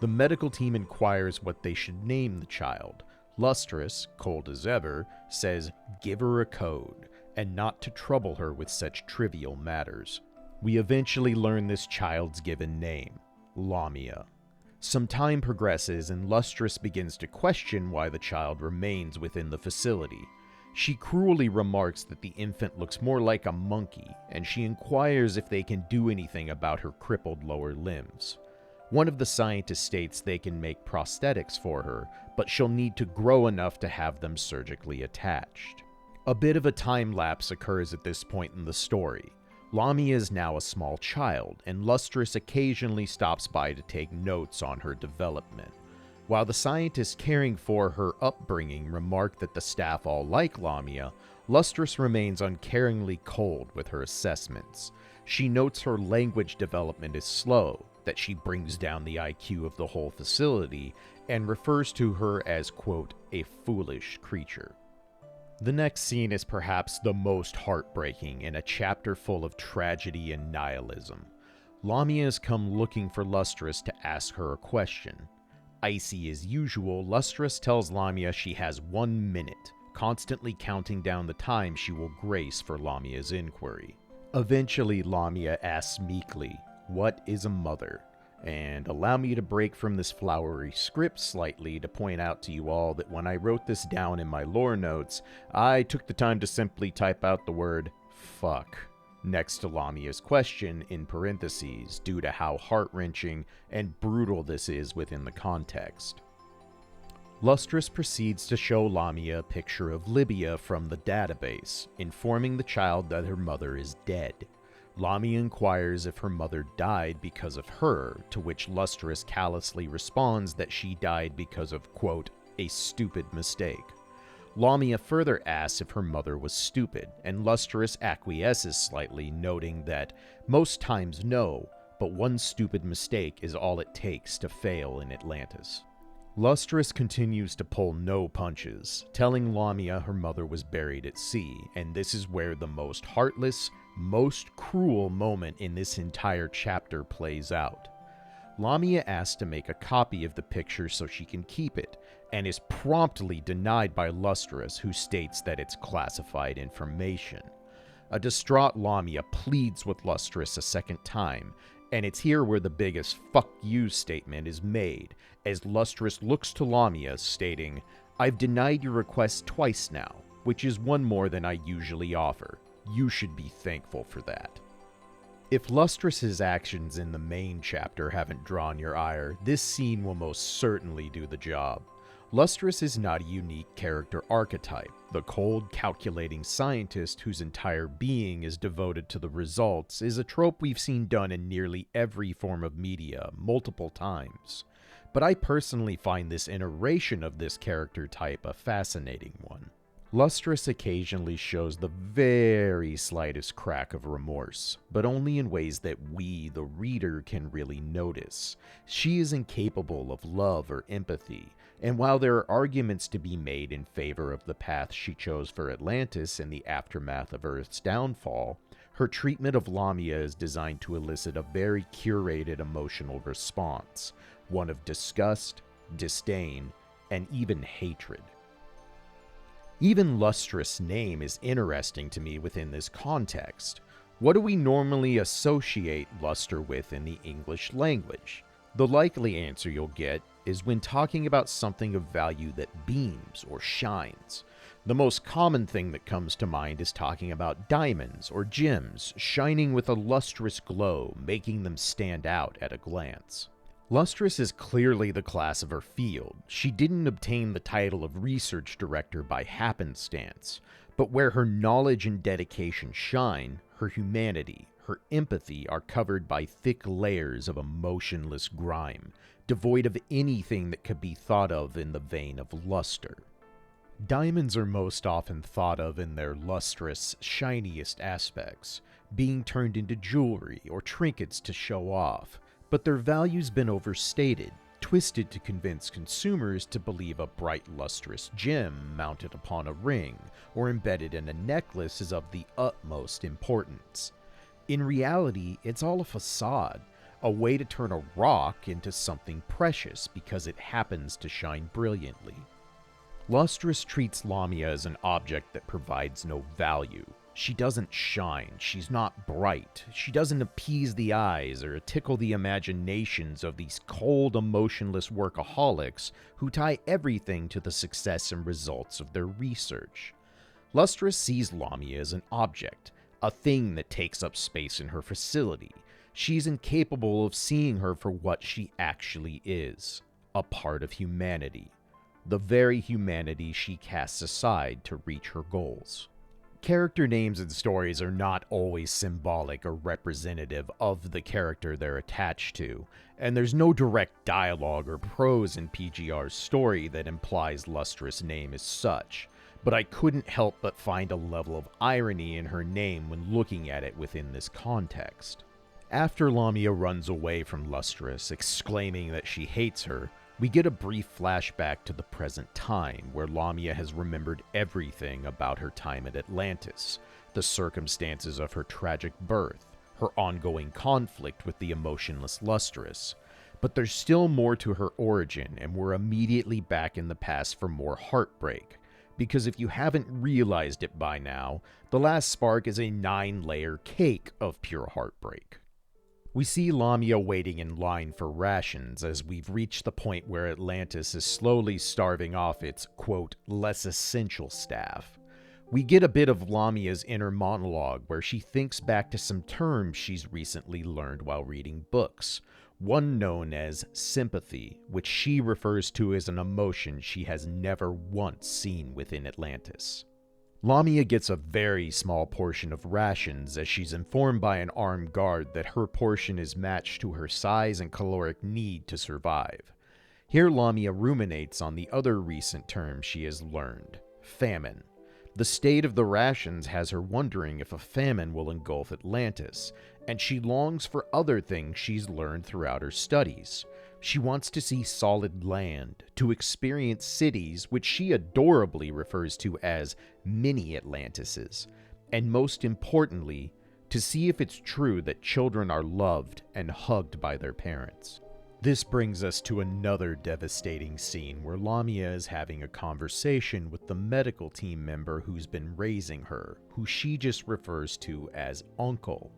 The medical team inquires what they should name the child. Lustrous, cold as ever, says give her a code, and not to trouble her with such trivial matters. We eventually learn this child's given name, Lamia. Some time progresses and Lustrous begins to question why the child remains within the facility. She cruelly remarks that the infant looks more like a monkey, and she inquires if they can do anything about her crippled lower limbs. One of the scientists states they can make prosthetics for her, but she'll need to grow enough to have them surgically attached. A bit of a time lapse occurs at this point in the story. Lamia is now a small child, and Lustrous occasionally stops by to take notes on her development. While the scientists caring for her upbringing remark that the staff all like Lamia, Lustrous remains uncaringly cold with her assessments. She notes her language development is slow, that she brings down the IQ of the whole facility, and refers to her as, quote, a foolish creature. The next scene is perhaps the most heartbreaking in a chapter full of tragedy and nihilism. Lamia has come looking for Lustrous to ask her a question. Icy as usual, Lustrous tells Lamia she has 1 minute, constantly counting down the time she will grace for Lamia's inquiry. Eventually, Lamia asks meekly, "What is a mother?" And allow me to break from this flowery script slightly to point out to you all that when I wrote this down in my lore notes, I took the time to simply type out the word fuck next to Lamia's question in parentheses due to how heart-wrenching and brutal this is within the context. Lustrous proceeds to show Lamia a picture of Libya from the database, informing the child that her mother is dead. Lamia inquires if her mother died because of her, to which Lustrous callously responds that she died because of, quote, a stupid mistake. Lamia further asks if her mother was stupid, and Lustrous acquiesces slightly, noting that most times no, but one stupid mistake is all it takes to fail in Atlantis. Lustrous continues to pull no punches, telling Lamia her mother was buried at sea, and this is where the most heartless, most cruel moment in this entire chapter plays out. Lamia asks to make a copy of the picture so she can keep it, and is promptly denied by Lustrous, who states that it's classified information. A distraught Lamia pleads with Lustrous a second time, and it's here where the biggest "fuck you" statement is made, as Lustrous looks to Lamia, stating, "I've denied your request twice now, which is one more than I usually offer. You should be thankful for that." If Lustrous's actions in the main chapter haven't drawn your ire, this scene will most certainly do the job. Lustrous is not a unique character archetype. The cold, calculating scientist whose entire being is devoted to the results is a trope we've seen done in nearly every form of media, multiple times. But I personally find this iteration of this character type a fascinating one. Lustrous occasionally shows the very slightest crack of remorse, but only in ways that we, the reader, can really notice. She is incapable of love or empathy, and while there are arguments to be made in favor of the path she chose for Atlantis in the aftermath of Earth's downfall, her treatment of Lamia is designed to elicit a very curated emotional response, one of disgust, disdain, and even hatred. Even Lustrous' name is interesting to me within this context. What do we normally associate luster with in the English language? The likely answer you'll get is when talking about something of value that beams or shines. The most common thing that comes to mind is talking about diamonds or gems shining with a lustrous glow, making them stand out at a glance. Lustrous is clearly the class of her field. She didn't obtain the title of research director by happenstance, but where her knowledge and dedication shine, her humanity, her empathy are covered by thick layers of emotionless grime, devoid of anything that could be thought of in the vein of luster. Diamonds are most often thought of in their lustrous, shiniest aspects, being turned into jewelry or trinkets to show off. But their value's been overstated, twisted to convince consumers to believe a bright lustrous gem mounted upon a ring or embedded in a necklace is of the utmost importance. In reality, it's all a facade, a way to turn a rock into something precious because it happens to shine brilliantly. Lustrous treats Lamia as an object that provides no value. She doesn't shine, she's not bright, she doesn't appease the eyes or tickle the imaginations of these cold, emotionless workaholics who tie everything to the success and results of their research. Lustrous sees Lamia as an object, a thing that takes up space in her facility. She's incapable of seeing her for what she actually is, a part of humanity, the very humanity she casts aside to reach her goals. Character names in stories are not always symbolic or representative of the character they're attached to, and there's no direct dialogue or prose in PGR's story that implies Lustra's name as such, but I couldn't help but find a level of irony in her name when looking at it within this context. After Lamia runs away from Lustrous, exclaiming that she hates her, we get a brief flashback to the present time, where Lamia has remembered everything about her time at Atlantis, the circumstances of her tragic birth, her ongoing conflict with the emotionless Lustrous. But there's still more to her origin, and we're immediately back in the past for more heartbreak. Because if you haven't realized it by now, The Last Spark is a 9-layer cake of pure heartbreak. We see Lamia waiting in line for rations as we've reached the point where Atlantis is slowly starving off its, quote, less essential staff. We get a bit of Lamia's inner monologue where she thinks back to some terms she's recently learned while reading books, one known as sympathy, which she refers to as an emotion she has never once seen within Atlantis. Lamia gets a very small portion of rations as she's informed by an armed guard that her portion is matched to her size and caloric need to survive. Here Lamia ruminates on the other recent term she has learned, famine. The state of the rations has her wondering if a famine will engulf Atlantis, and she longs for other things she's learned throughout her studies. She wants to see solid land, to experience cities, which she adorably refers to as mini-Atlantises, and most importantly, to see if it's true that children are loved and hugged by their parents. This brings us to another devastating scene where Lamia is having a conversation with the medical team member who's been raising her, who she just refers to as Uncle.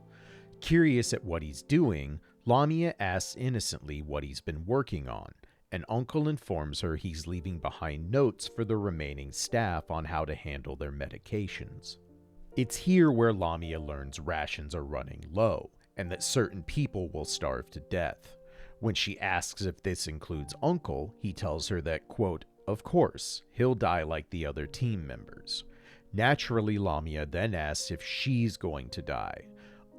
Curious at what he's doing, Lamia asks innocently what he's been working on, and Uncle informs her he's leaving behind notes for the remaining staff on how to handle their medications. It's here where Lamia learns rations are running low, and that certain people will starve to death. When she asks if this includes Uncle, he tells her that, quote, of course, he'll die like the other team members. Naturally, Lamia then asks if she's going to die.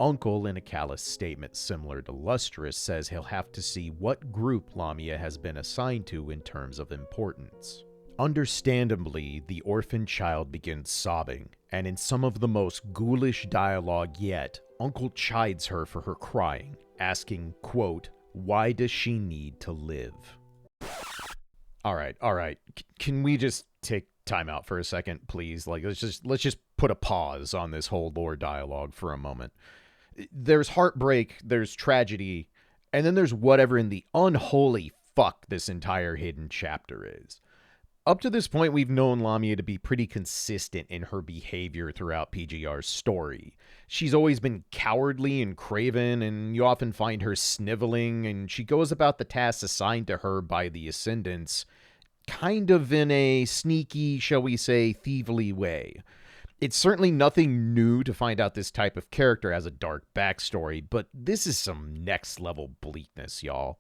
Uncle, in a callous statement similar to Lustrous, says he'll have to see what group Lamia has been assigned to in terms of importance. Understandably, the orphan child begins sobbing, and in some of the most ghoulish dialogue yet, Uncle chides her for her crying, asking, quote, why does she need to live? All right. Can we just take time out for a second, please? Like, let's just put a pause on this whole lore dialogue for a moment. There's heartbreak, there's tragedy, and then there's whatever in the unholy fuck this entire hidden chapter is. Up to this point, we've known Lamia to be pretty consistent in her behavior throughout PGR's story. She's always been cowardly and craven, and you often find her sniveling, and she goes about the tasks assigned to her by the Ascendants kind of in a sneaky, shall we say, thievery way. It's certainly nothing new to find out this type of character has a dark backstory, but this is some next-level bleakness, y'all.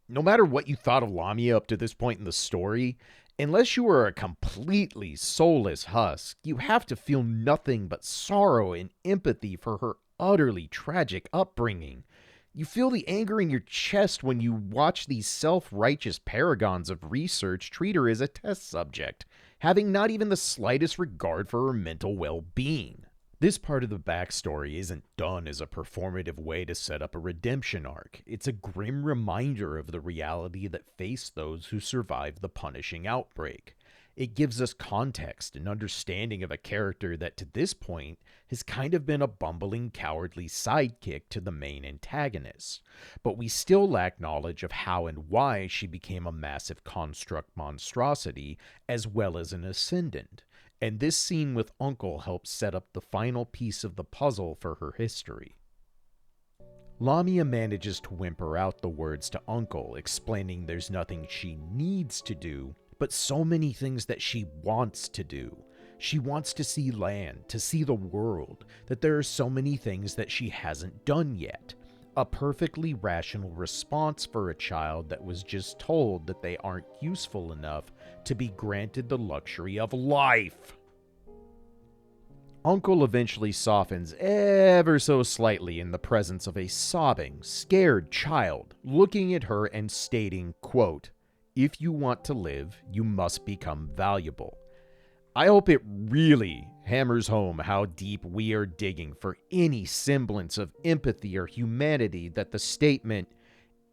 No matter what you thought of Lamia up to this point in the story, unless you are a completely soulless husk, you have to feel nothing but sorrow and empathy for her utterly tragic upbringing. You feel the anger in your chest when you watch these self-righteous paragons of research treat her as a test subject, having not even the slightest regard for her mental well-being. This part of the backstory isn't done as a performative way to set up a redemption arc. It's a grim reminder of the reality that faced those who survived the punishing outbreak. It gives us context and understanding of a character that to this point has kind of been a bumbling, cowardly sidekick to the main antagonist. But we still lack knowledge of how and why she became a massive construct monstrosity as well as an ascendant. And this scene with Uncle helps set up the final piece of the puzzle for her history. Lamia manages to whimper out the words to Uncle, explaining there's nothing she needs to do, but so many things that she wants to do. She wants to see land, to see the world, that there are so many things that she hasn't done yet. A perfectly rational response for a child that was just told that they aren't useful enough to be granted the luxury of life. Uncle eventually softens ever so slightly in the presence of a sobbing, scared child, looking at her and stating, quote, "If you want to live, you must become valuable." I hope it really hammers home how deep we are digging for any semblance of empathy or humanity that the statement,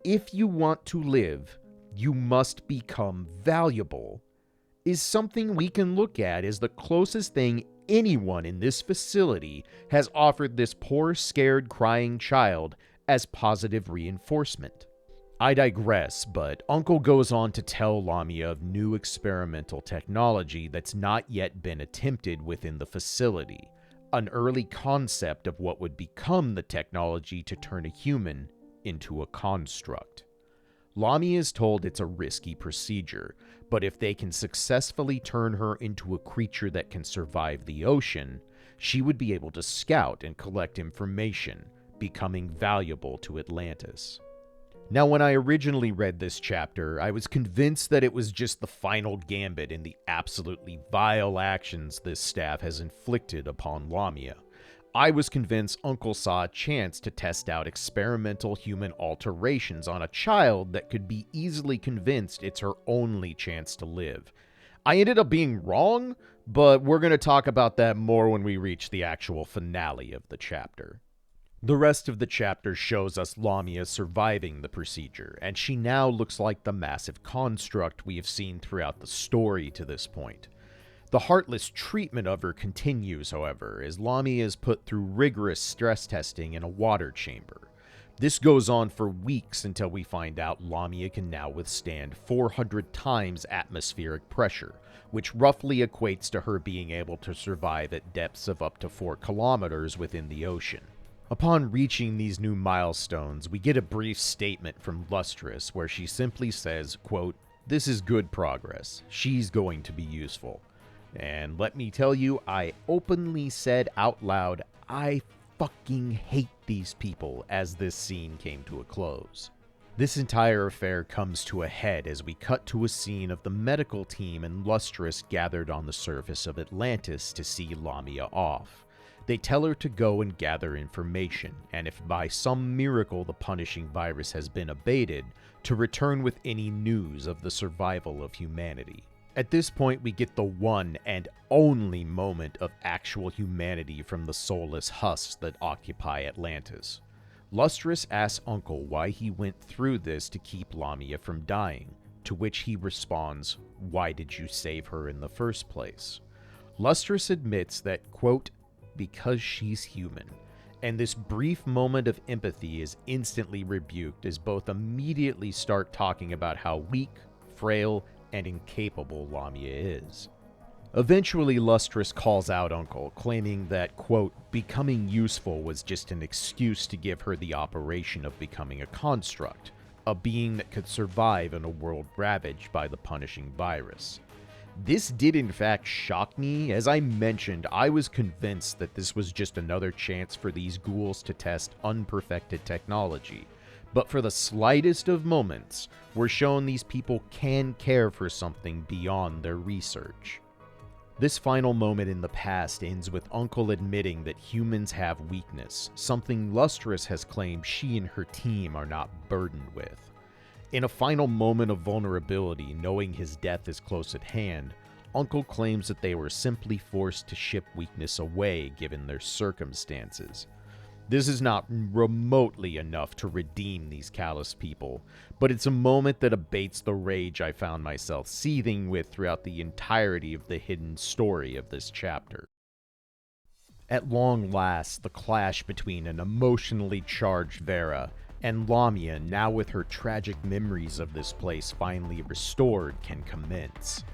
"If you want to live, you must become valuable," is something we can look at as the closest thing anyone in this facility has offered this poor, scared, crying child as positive reinforcement. I digress, but Uncle goes on to tell Lamia of new experimental technology that's not yet been attempted within the facility, an early concept of what would become the technology to turn a human into a construct. Lamia is told it's a risky procedure, but if they can successfully turn her into a creature that can survive the ocean, she would be able to scout and collect information, becoming valuable to Atlantis. Now, when I originally read this chapter, I was convinced that it was just the final gambit in the absolutely vile actions this staff has inflicted upon Lamia. I was convinced Uncle saw a chance to test out experimental human alterations on a child that could be easily convinced it's her only chance to live. I ended up being wrong, but we're going to talk about that more when we reach the actual finale of the chapter. The rest of the chapter shows us Lamia surviving the procedure, and she now looks like the massive construct we have seen throughout the story to this point. The heartless treatment of her continues, however, as Lamia is put through rigorous stress testing in a water chamber. This goes on for weeks until we find out Lamia can now withstand 400 times atmospheric pressure, which roughly equates to her being able to survive at depths of up to 4 kilometers within the ocean. Upon reaching these new milestones, we get a brief statement from Lustrous where she simply says, quote, "This is good progress. She's going to be useful." And let me tell you, I openly said out loud, I fucking hate these people as this scene came to a close. This entire affair comes to a head as we cut to a scene of the medical team and Lustrous gathered on the surface of Atlantis to see Lamia off. They tell her to go and gather information, and if by some miracle the punishing virus has been abated, to return with any news of the survival of humanity. At this point, we get the one and only moment of actual humanity from the soulless husks that occupy Atlantis. Lustrous asks Uncle why he went through this to keep Lamia from dying, to which he responds, "Why did you save her in the first place?" Lustrous admits that, quote, "because she's human," and this brief moment of empathy is instantly rebuked as both immediately start talking about how weak, frail, and incapable Lamia is. Eventually, Lustrous calls out Uncle, claiming that, quote, "becoming useful was just an excuse to give her the operation of becoming a construct, a being that could survive in a world ravaged by the punishing virus." This did in fact shock me. As I mentioned, I was convinced that this was just another chance for these ghouls to test unperfected technology. But for the slightest of moments, we're shown these people can care for something beyond their research. This final moment in the past ends with Uncle admitting that humans have weakness, something Lustrous has claimed she and her team are not burdened with. In a final moment of vulnerability, knowing his death is close at hand, Uncle claims that they were simply forced to ship weakness away given their circumstances. This is not remotely enough to redeem these callous people, but it's a moment that abates the rage I found myself seething with throughout the entirety of the hidden story of this chapter. At long last, the clash between an emotionally charged Vera and Lamia, now with her tragic memories of this place finally restored, can commence.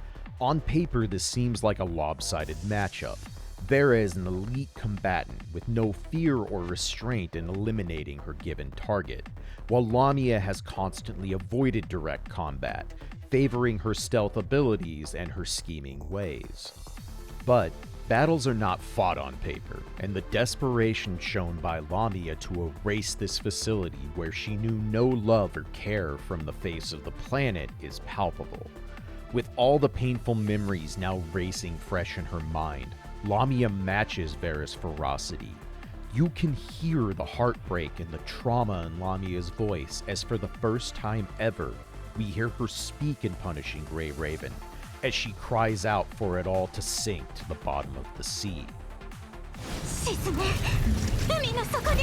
On paper, this seems like a lopsided matchup. Vera is an elite combatant with no fear or restraint in eliminating her given target, while Lamia has constantly avoided direct combat, favoring her stealth abilities and her scheming ways. But Battles are not fought on paper, and the desperation shown by Lamia to erase this facility where she knew no love or care from the face of the planet is palpable. With all the painful memories now racing fresh in her mind, Lamia matches Vera's ferocity. You can hear the heartbreak and the trauma in Lamia's voice as for the first time ever, we hear her speak in Punishing Grey Raven, as she cries out for it all to sink to the bottom of the sea. 沈め、海の底に。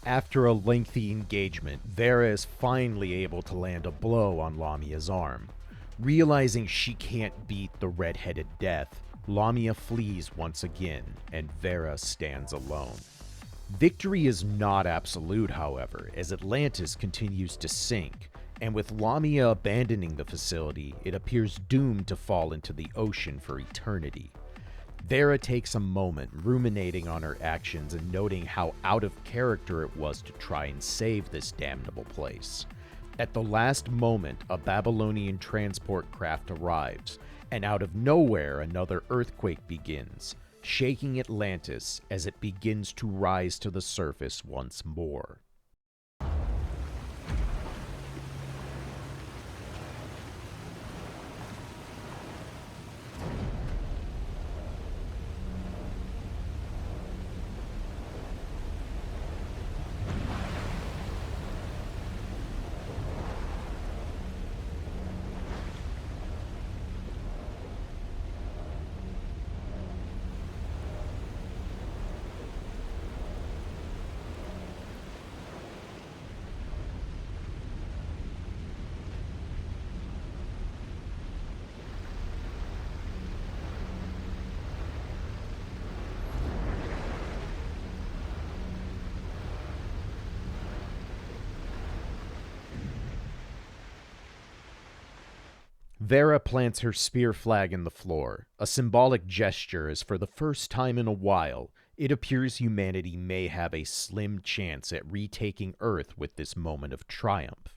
After a lengthy engagement, Vera is finally able to land a blow on Lamia's arm. Realizing she can't beat the red-headed death, Lamia flees once again, and Vera stands alone. Victory is not absolute, however, as Atlantis continues to sink, and with Lamia abandoning the facility, it appears doomed to fall into the ocean for eternity. Vera takes a moment ruminating on her actions and noting how out of character it was to try and save this damnable place. At the last moment, a Babylonian transport craft arrives, and out of nowhere another earthquake begins, shaking Atlantis as it begins to rise to the surface once more. Vera plants her spear flag in the floor, a symbolic gesture as for the first time in a while, it appears humanity may have a slim chance at retaking Earth with this moment of triumph.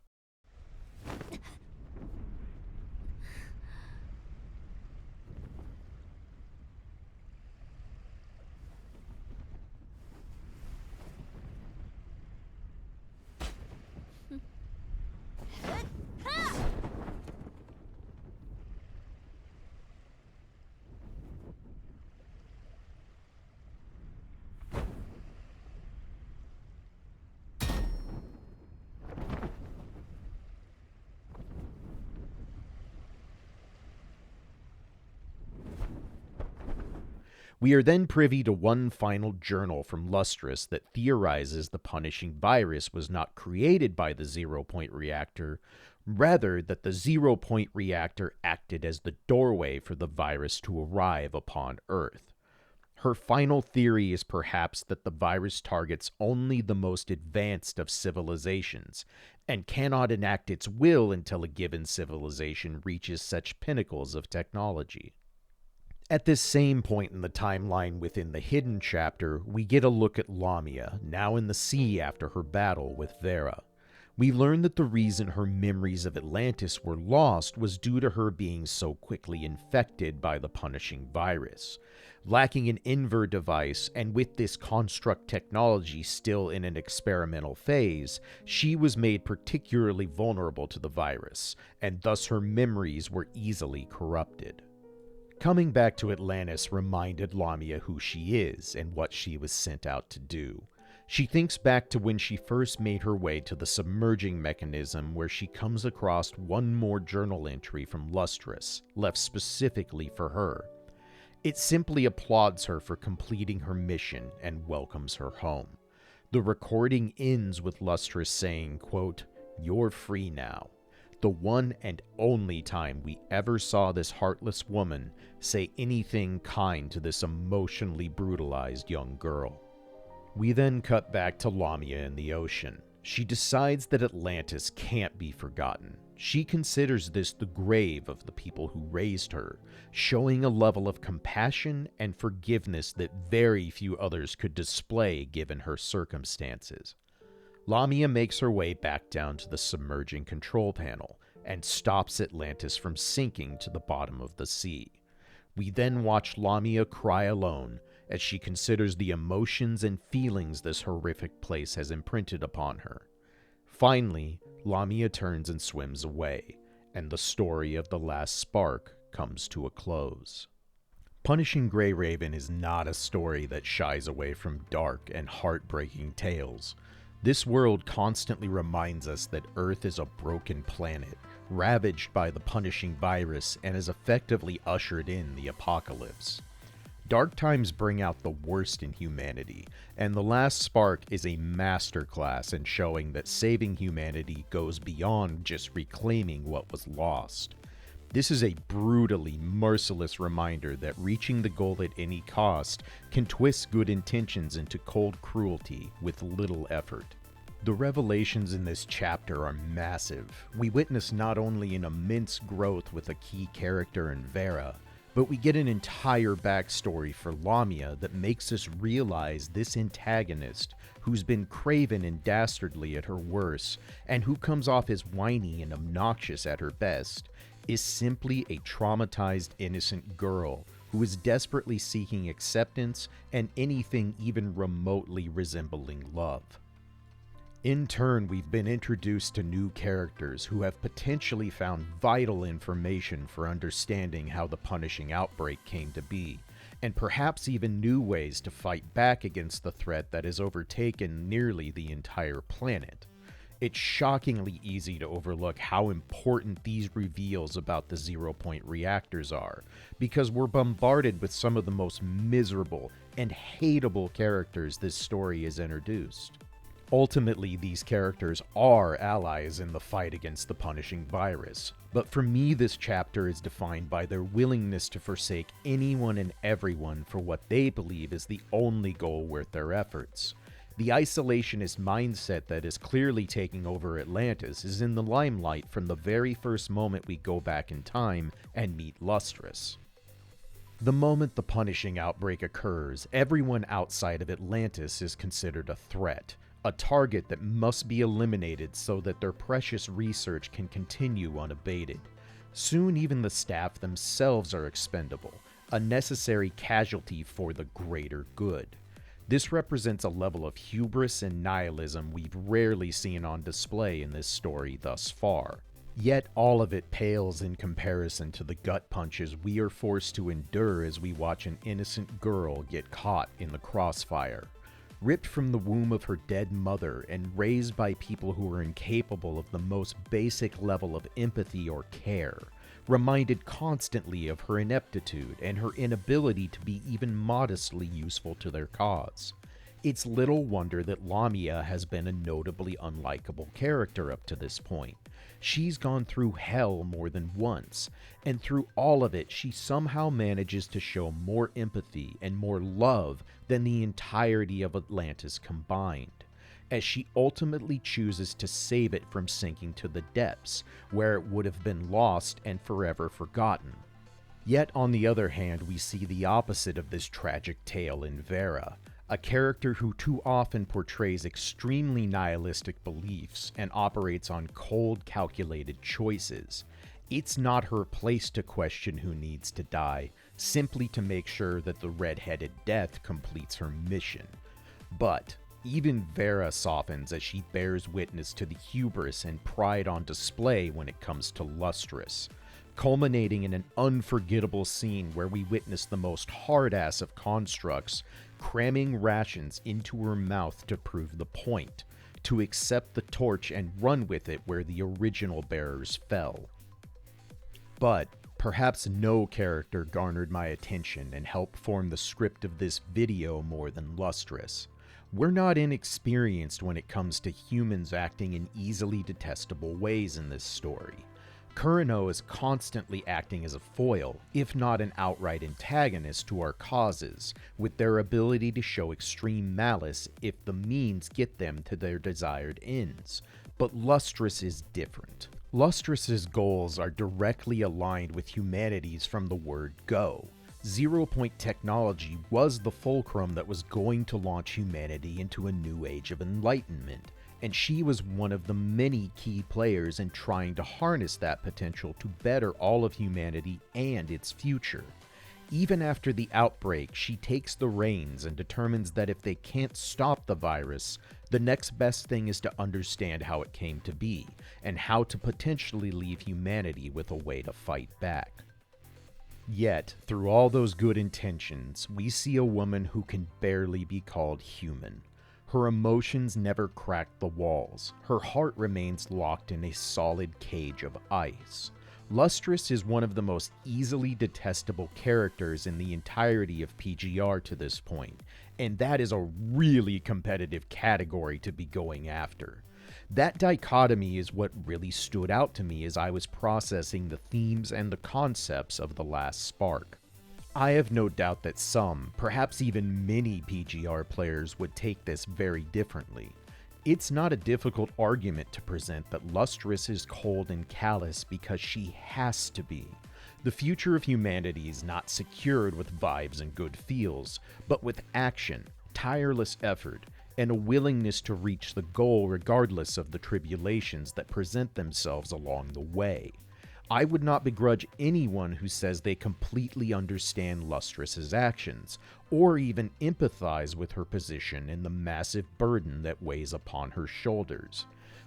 We are then privy to one final journal from Lustrous that theorizes the punishing virus was not created by the 0-point reactor, rather that the 0-point reactor acted as the doorway for the virus to arrive upon Earth. Her final theory is perhaps that the virus targets only the most advanced of civilizations, and cannot enact its will until a given civilization reaches such pinnacles of technology. At this same point in the timeline within the hidden chapter, we get a look at Lamia, now in the sea after her battle with Vera. We learn that the reason her memories of Atlantis were lost was due to her being so quickly infected by the punishing virus. Lacking an invert device, and with this construct technology still in an experimental phase, she was made particularly vulnerable to the virus, and thus her memories were easily corrupted. Coming back to Atlantis reminded Lamia who she is and what she was sent out to do. She thinks back to when she first made her way to the submerging mechanism, where she comes across one more journal entry from Lustrous, left specifically for her. It simply applauds her for completing her mission and welcomes her home. The recording ends with Lustrous saying, quote, "You're free now." The one and only time we ever saw this heartless woman say anything kind to this emotionally brutalized young girl. We then cut back to Lamia in the ocean. She decides that Atlantis can't be forgotten. She considers this the grave of the people who raised her, showing a level of compassion and forgiveness that very few others could display given her circumstances. Lamia makes her way back down to the submerging control panel and stops Atlantis from sinking to the bottom of the sea. We then watch Lamia cry alone as she considers the emotions and feelings this horrific place has imprinted upon her. Finally, Lamia turns and swims away, and the story of the last spark comes to a close. Punishing Grey Raven is not a story that shies away from dark and heartbreaking tales. This world constantly reminds us that Earth is a broken planet, ravaged by the punishing virus, and has effectively ushered in the apocalypse. Dark times bring out the worst in humanity, and The Last Spark is a masterclass in showing that saving humanity goes beyond just reclaiming what was lost. This is a brutally merciless reminder that reaching the goal at any cost can twist good intentions into cold cruelty with little effort. The revelations in this chapter are massive. We witness not only an immense growth with a key character in Vera, but we get an entire backstory for Lamia that makes us realize this antagonist, who's been craven and dastardly at her worst, and who comes off as whiny and obnoxious at her best, is simply a traumatized innocent girl who is desperately seeking acceptance and anything even remotely resembling love. In turn, we've been introduced to new characters who have potentially found vital information for understanding how the punishing outbreak came to be, and perhaps even new ways to fight back against the threat that has overtaken nearly the entire planet. It's shockingly easy to overlook how important these reveals about the 0-point reactors are, because we're bombarded with some of the most miserable and hateable characters this story has introduced. Ultimately, these characters are allies in the fight against the punishing virus, but for me this chapter is defined by their willingness to forsake anyone and everyone for what they believe is the only goal worth their efforts. The isolationist mindset that is clearly taking over Atlantis is in the limelight from the very first moment we go back in time and meet Lustrous. The moment the punishing outbreak occurs, everyone outside of Atlantis is considered a threat, a target that must be eliminated so that their precious research can continue unabated. Soon even the staff themselves are expendable, a necessary casualty for the greater good. This represents a level of hubris and nihilism we've rarely seen on display in this story thus far. Yet all of it pales in comparison to the gut punches we are forced to endure as we watch an innocent girl get caught in the crossfire. Ripped from the womb of her dead mother and raised by people who are incapable of the most basic level of empathy or care, reminded constantly of her ineptitude and her inability to be even modestly useful to their cause. It's little wonder that Lamia has been a notably unlikable character up to this point. She's gone through hell more than once, and through all of it, she somehow manages to show more empathy and more love than the entirety of Atlantis combined, as she ultimately chooses to save it from sinking to the depths, where it would have been lost and forever forgotten. Yet, on the other hand, we see the opposite of this tragic tale in Vera, a character who too often portrays extremely nihilistic beliefs and operates on cold, calculated choices. It's not her place to question who needs to die, simply to make sure that the red-headed death completes her mission. But even Vera softens as she bears witness to the hubris and pride on display when it comes to Lustrous, culminating in an unforgettable scene where we witness the most hard-ass of constructs cramming rations into her mouth to prove the point, to accept the torch and run with it where the original bearers fell. But perhaps no character garnered my attention and helped form the script of this video more than Lustrous. We're not inexperienced when it comes to humans acting in easily detestable ways in this story. Kurino is constantly acting as a foil, if not an outright antagonist to our causes, with their ability to show extreme malice if the means get them to their desired ends. But Lustrous is different. Lustrous's goals are directly aligned with humanity's from the word go. Zero-point technology was the fulcrum that was going to launch humanity into a new age of enlightenment, and she was one of the many key players in trying to harness that potential to better all of humanity and its future. Even after the outbreak, she takes the reins and determines that if they can't stop the virus, the next best thing is to understand how it came to be, and how to potentially leave humanity with a way to fight back. Yet, through all those good intentions, we see a woman who can barely be called human. Her emotions never crack the walls. Her heart remains locked in a solid cage of ice. Lustrous is one of the most easily detestable characters in the entirety of PGR to this point, and that is a really competitive category to be going after. That dichotomy is what really stood out to me as I was processing the themes and the concepts of The Last Spark. I have no doubt that some, perhaps even many PGR players would take this very differently. It's not a difficult argument to present that Lustrous is cold and callous because she has to be. The future of humanity is not secured with vibes and good feels, but with action, tireless effort, and a willingness to reach the goal regardless of the tribulations that present themselves along the way. I would not begrudge anyone who says they completely understand Lustrous's actions, or even empathize with her position and the massive burden that weighs upon her shoulders.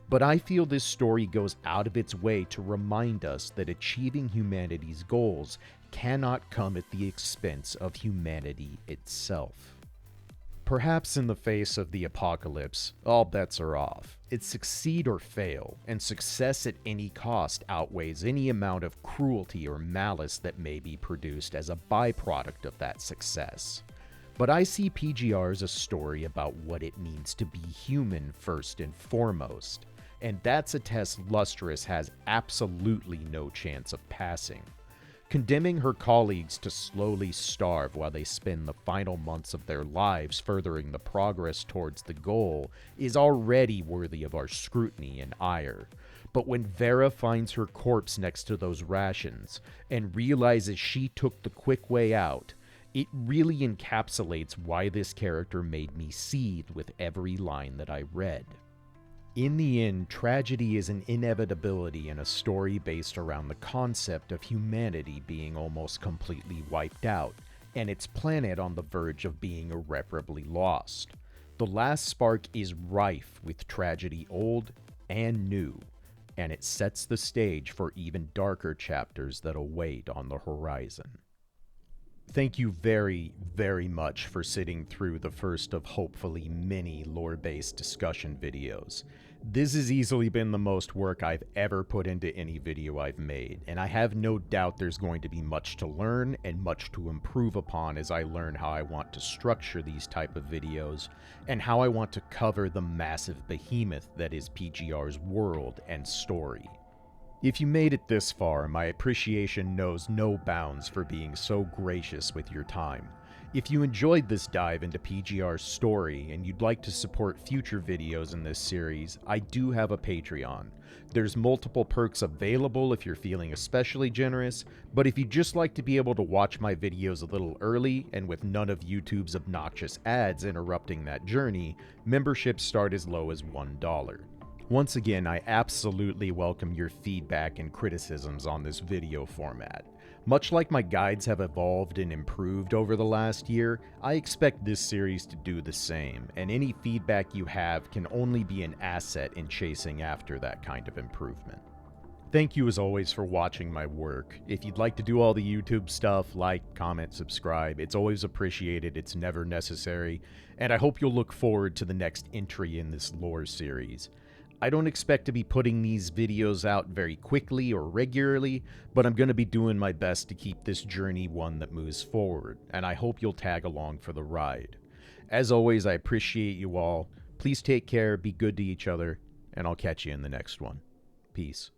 But I feel this story goes out of its way to remind us that achieving humanity's goals cannot come at the expense of humanity itself. Perhaps in the face of the apocalypse, all bets are off. It's succeed or fail, and success at any cost outweighs any amount of cruelty or malice that may be produced as a byproduct of that success. But I see PGR as a story about what it means to be human first and foremost, and that's a test Lustrous has absolutely no chance of passing. Condemning her colleagues to slowly starve while they spend the final months of their lives furthering the progress towards the goal is already worthy of our scrutiny and ire. But when Vera finds her corpse next to those rations and realizes she took the quick way out, it really encapsulates why this character made me seethe with every line that I read. In the end, tragedy is an inevitability in a story based around the concept of humanity being almost completely wiped out, and its planet on the verge of being irreparably lost. The Last Spark is rife with tragedy old and new, and it sets the stage for even darker chapters that await on the horizon. Thank you very, very much for sitting through the first of hopefully many lore-based discussion videos. This has easily been the most work I've ever put into any video I've made, and I have no doubt there's going to be much to learn and much to improve upon as I learn how I want to structure these type of videos and how I want to cover the massive behemoth that is PGR's world and story. If you made it this far, my appreciation knows no bounds for being so gracious with your time. If you enjoyed this dive into PGR's story and you'd like to support future videos in this series, I do have a Patreon. There's multiple perks available if you're feeling especially generous, but if you'd just like to be able to watch my videos a little early and with none of YouTube's obnoxious ads interrupting that journey, memberships start as low as $1. Once again, I absolutely welcome your feedback and criticisms on this video format. Much like my guides have evolved and improved over the last year, I expect this series to do the same, and any feedback you have can only be an asset in chasing after that kind of improvement. Thank you as always for watching my work. If you'd like to do all the YouTube stuff, like, comment, subscribe, it's always appreciated, it's never necessary, and I hope you'll look forward to the next entry in this lore series. I don't expect to be putting these videos out very quickly or regularly, but I'm going to be doing my best to keep this journey one that moves forward, and I hope you'll tag along for the ride. As always, I appreciate you all. Please take care, be good to each other, and I'll catch you in the next one. Peace.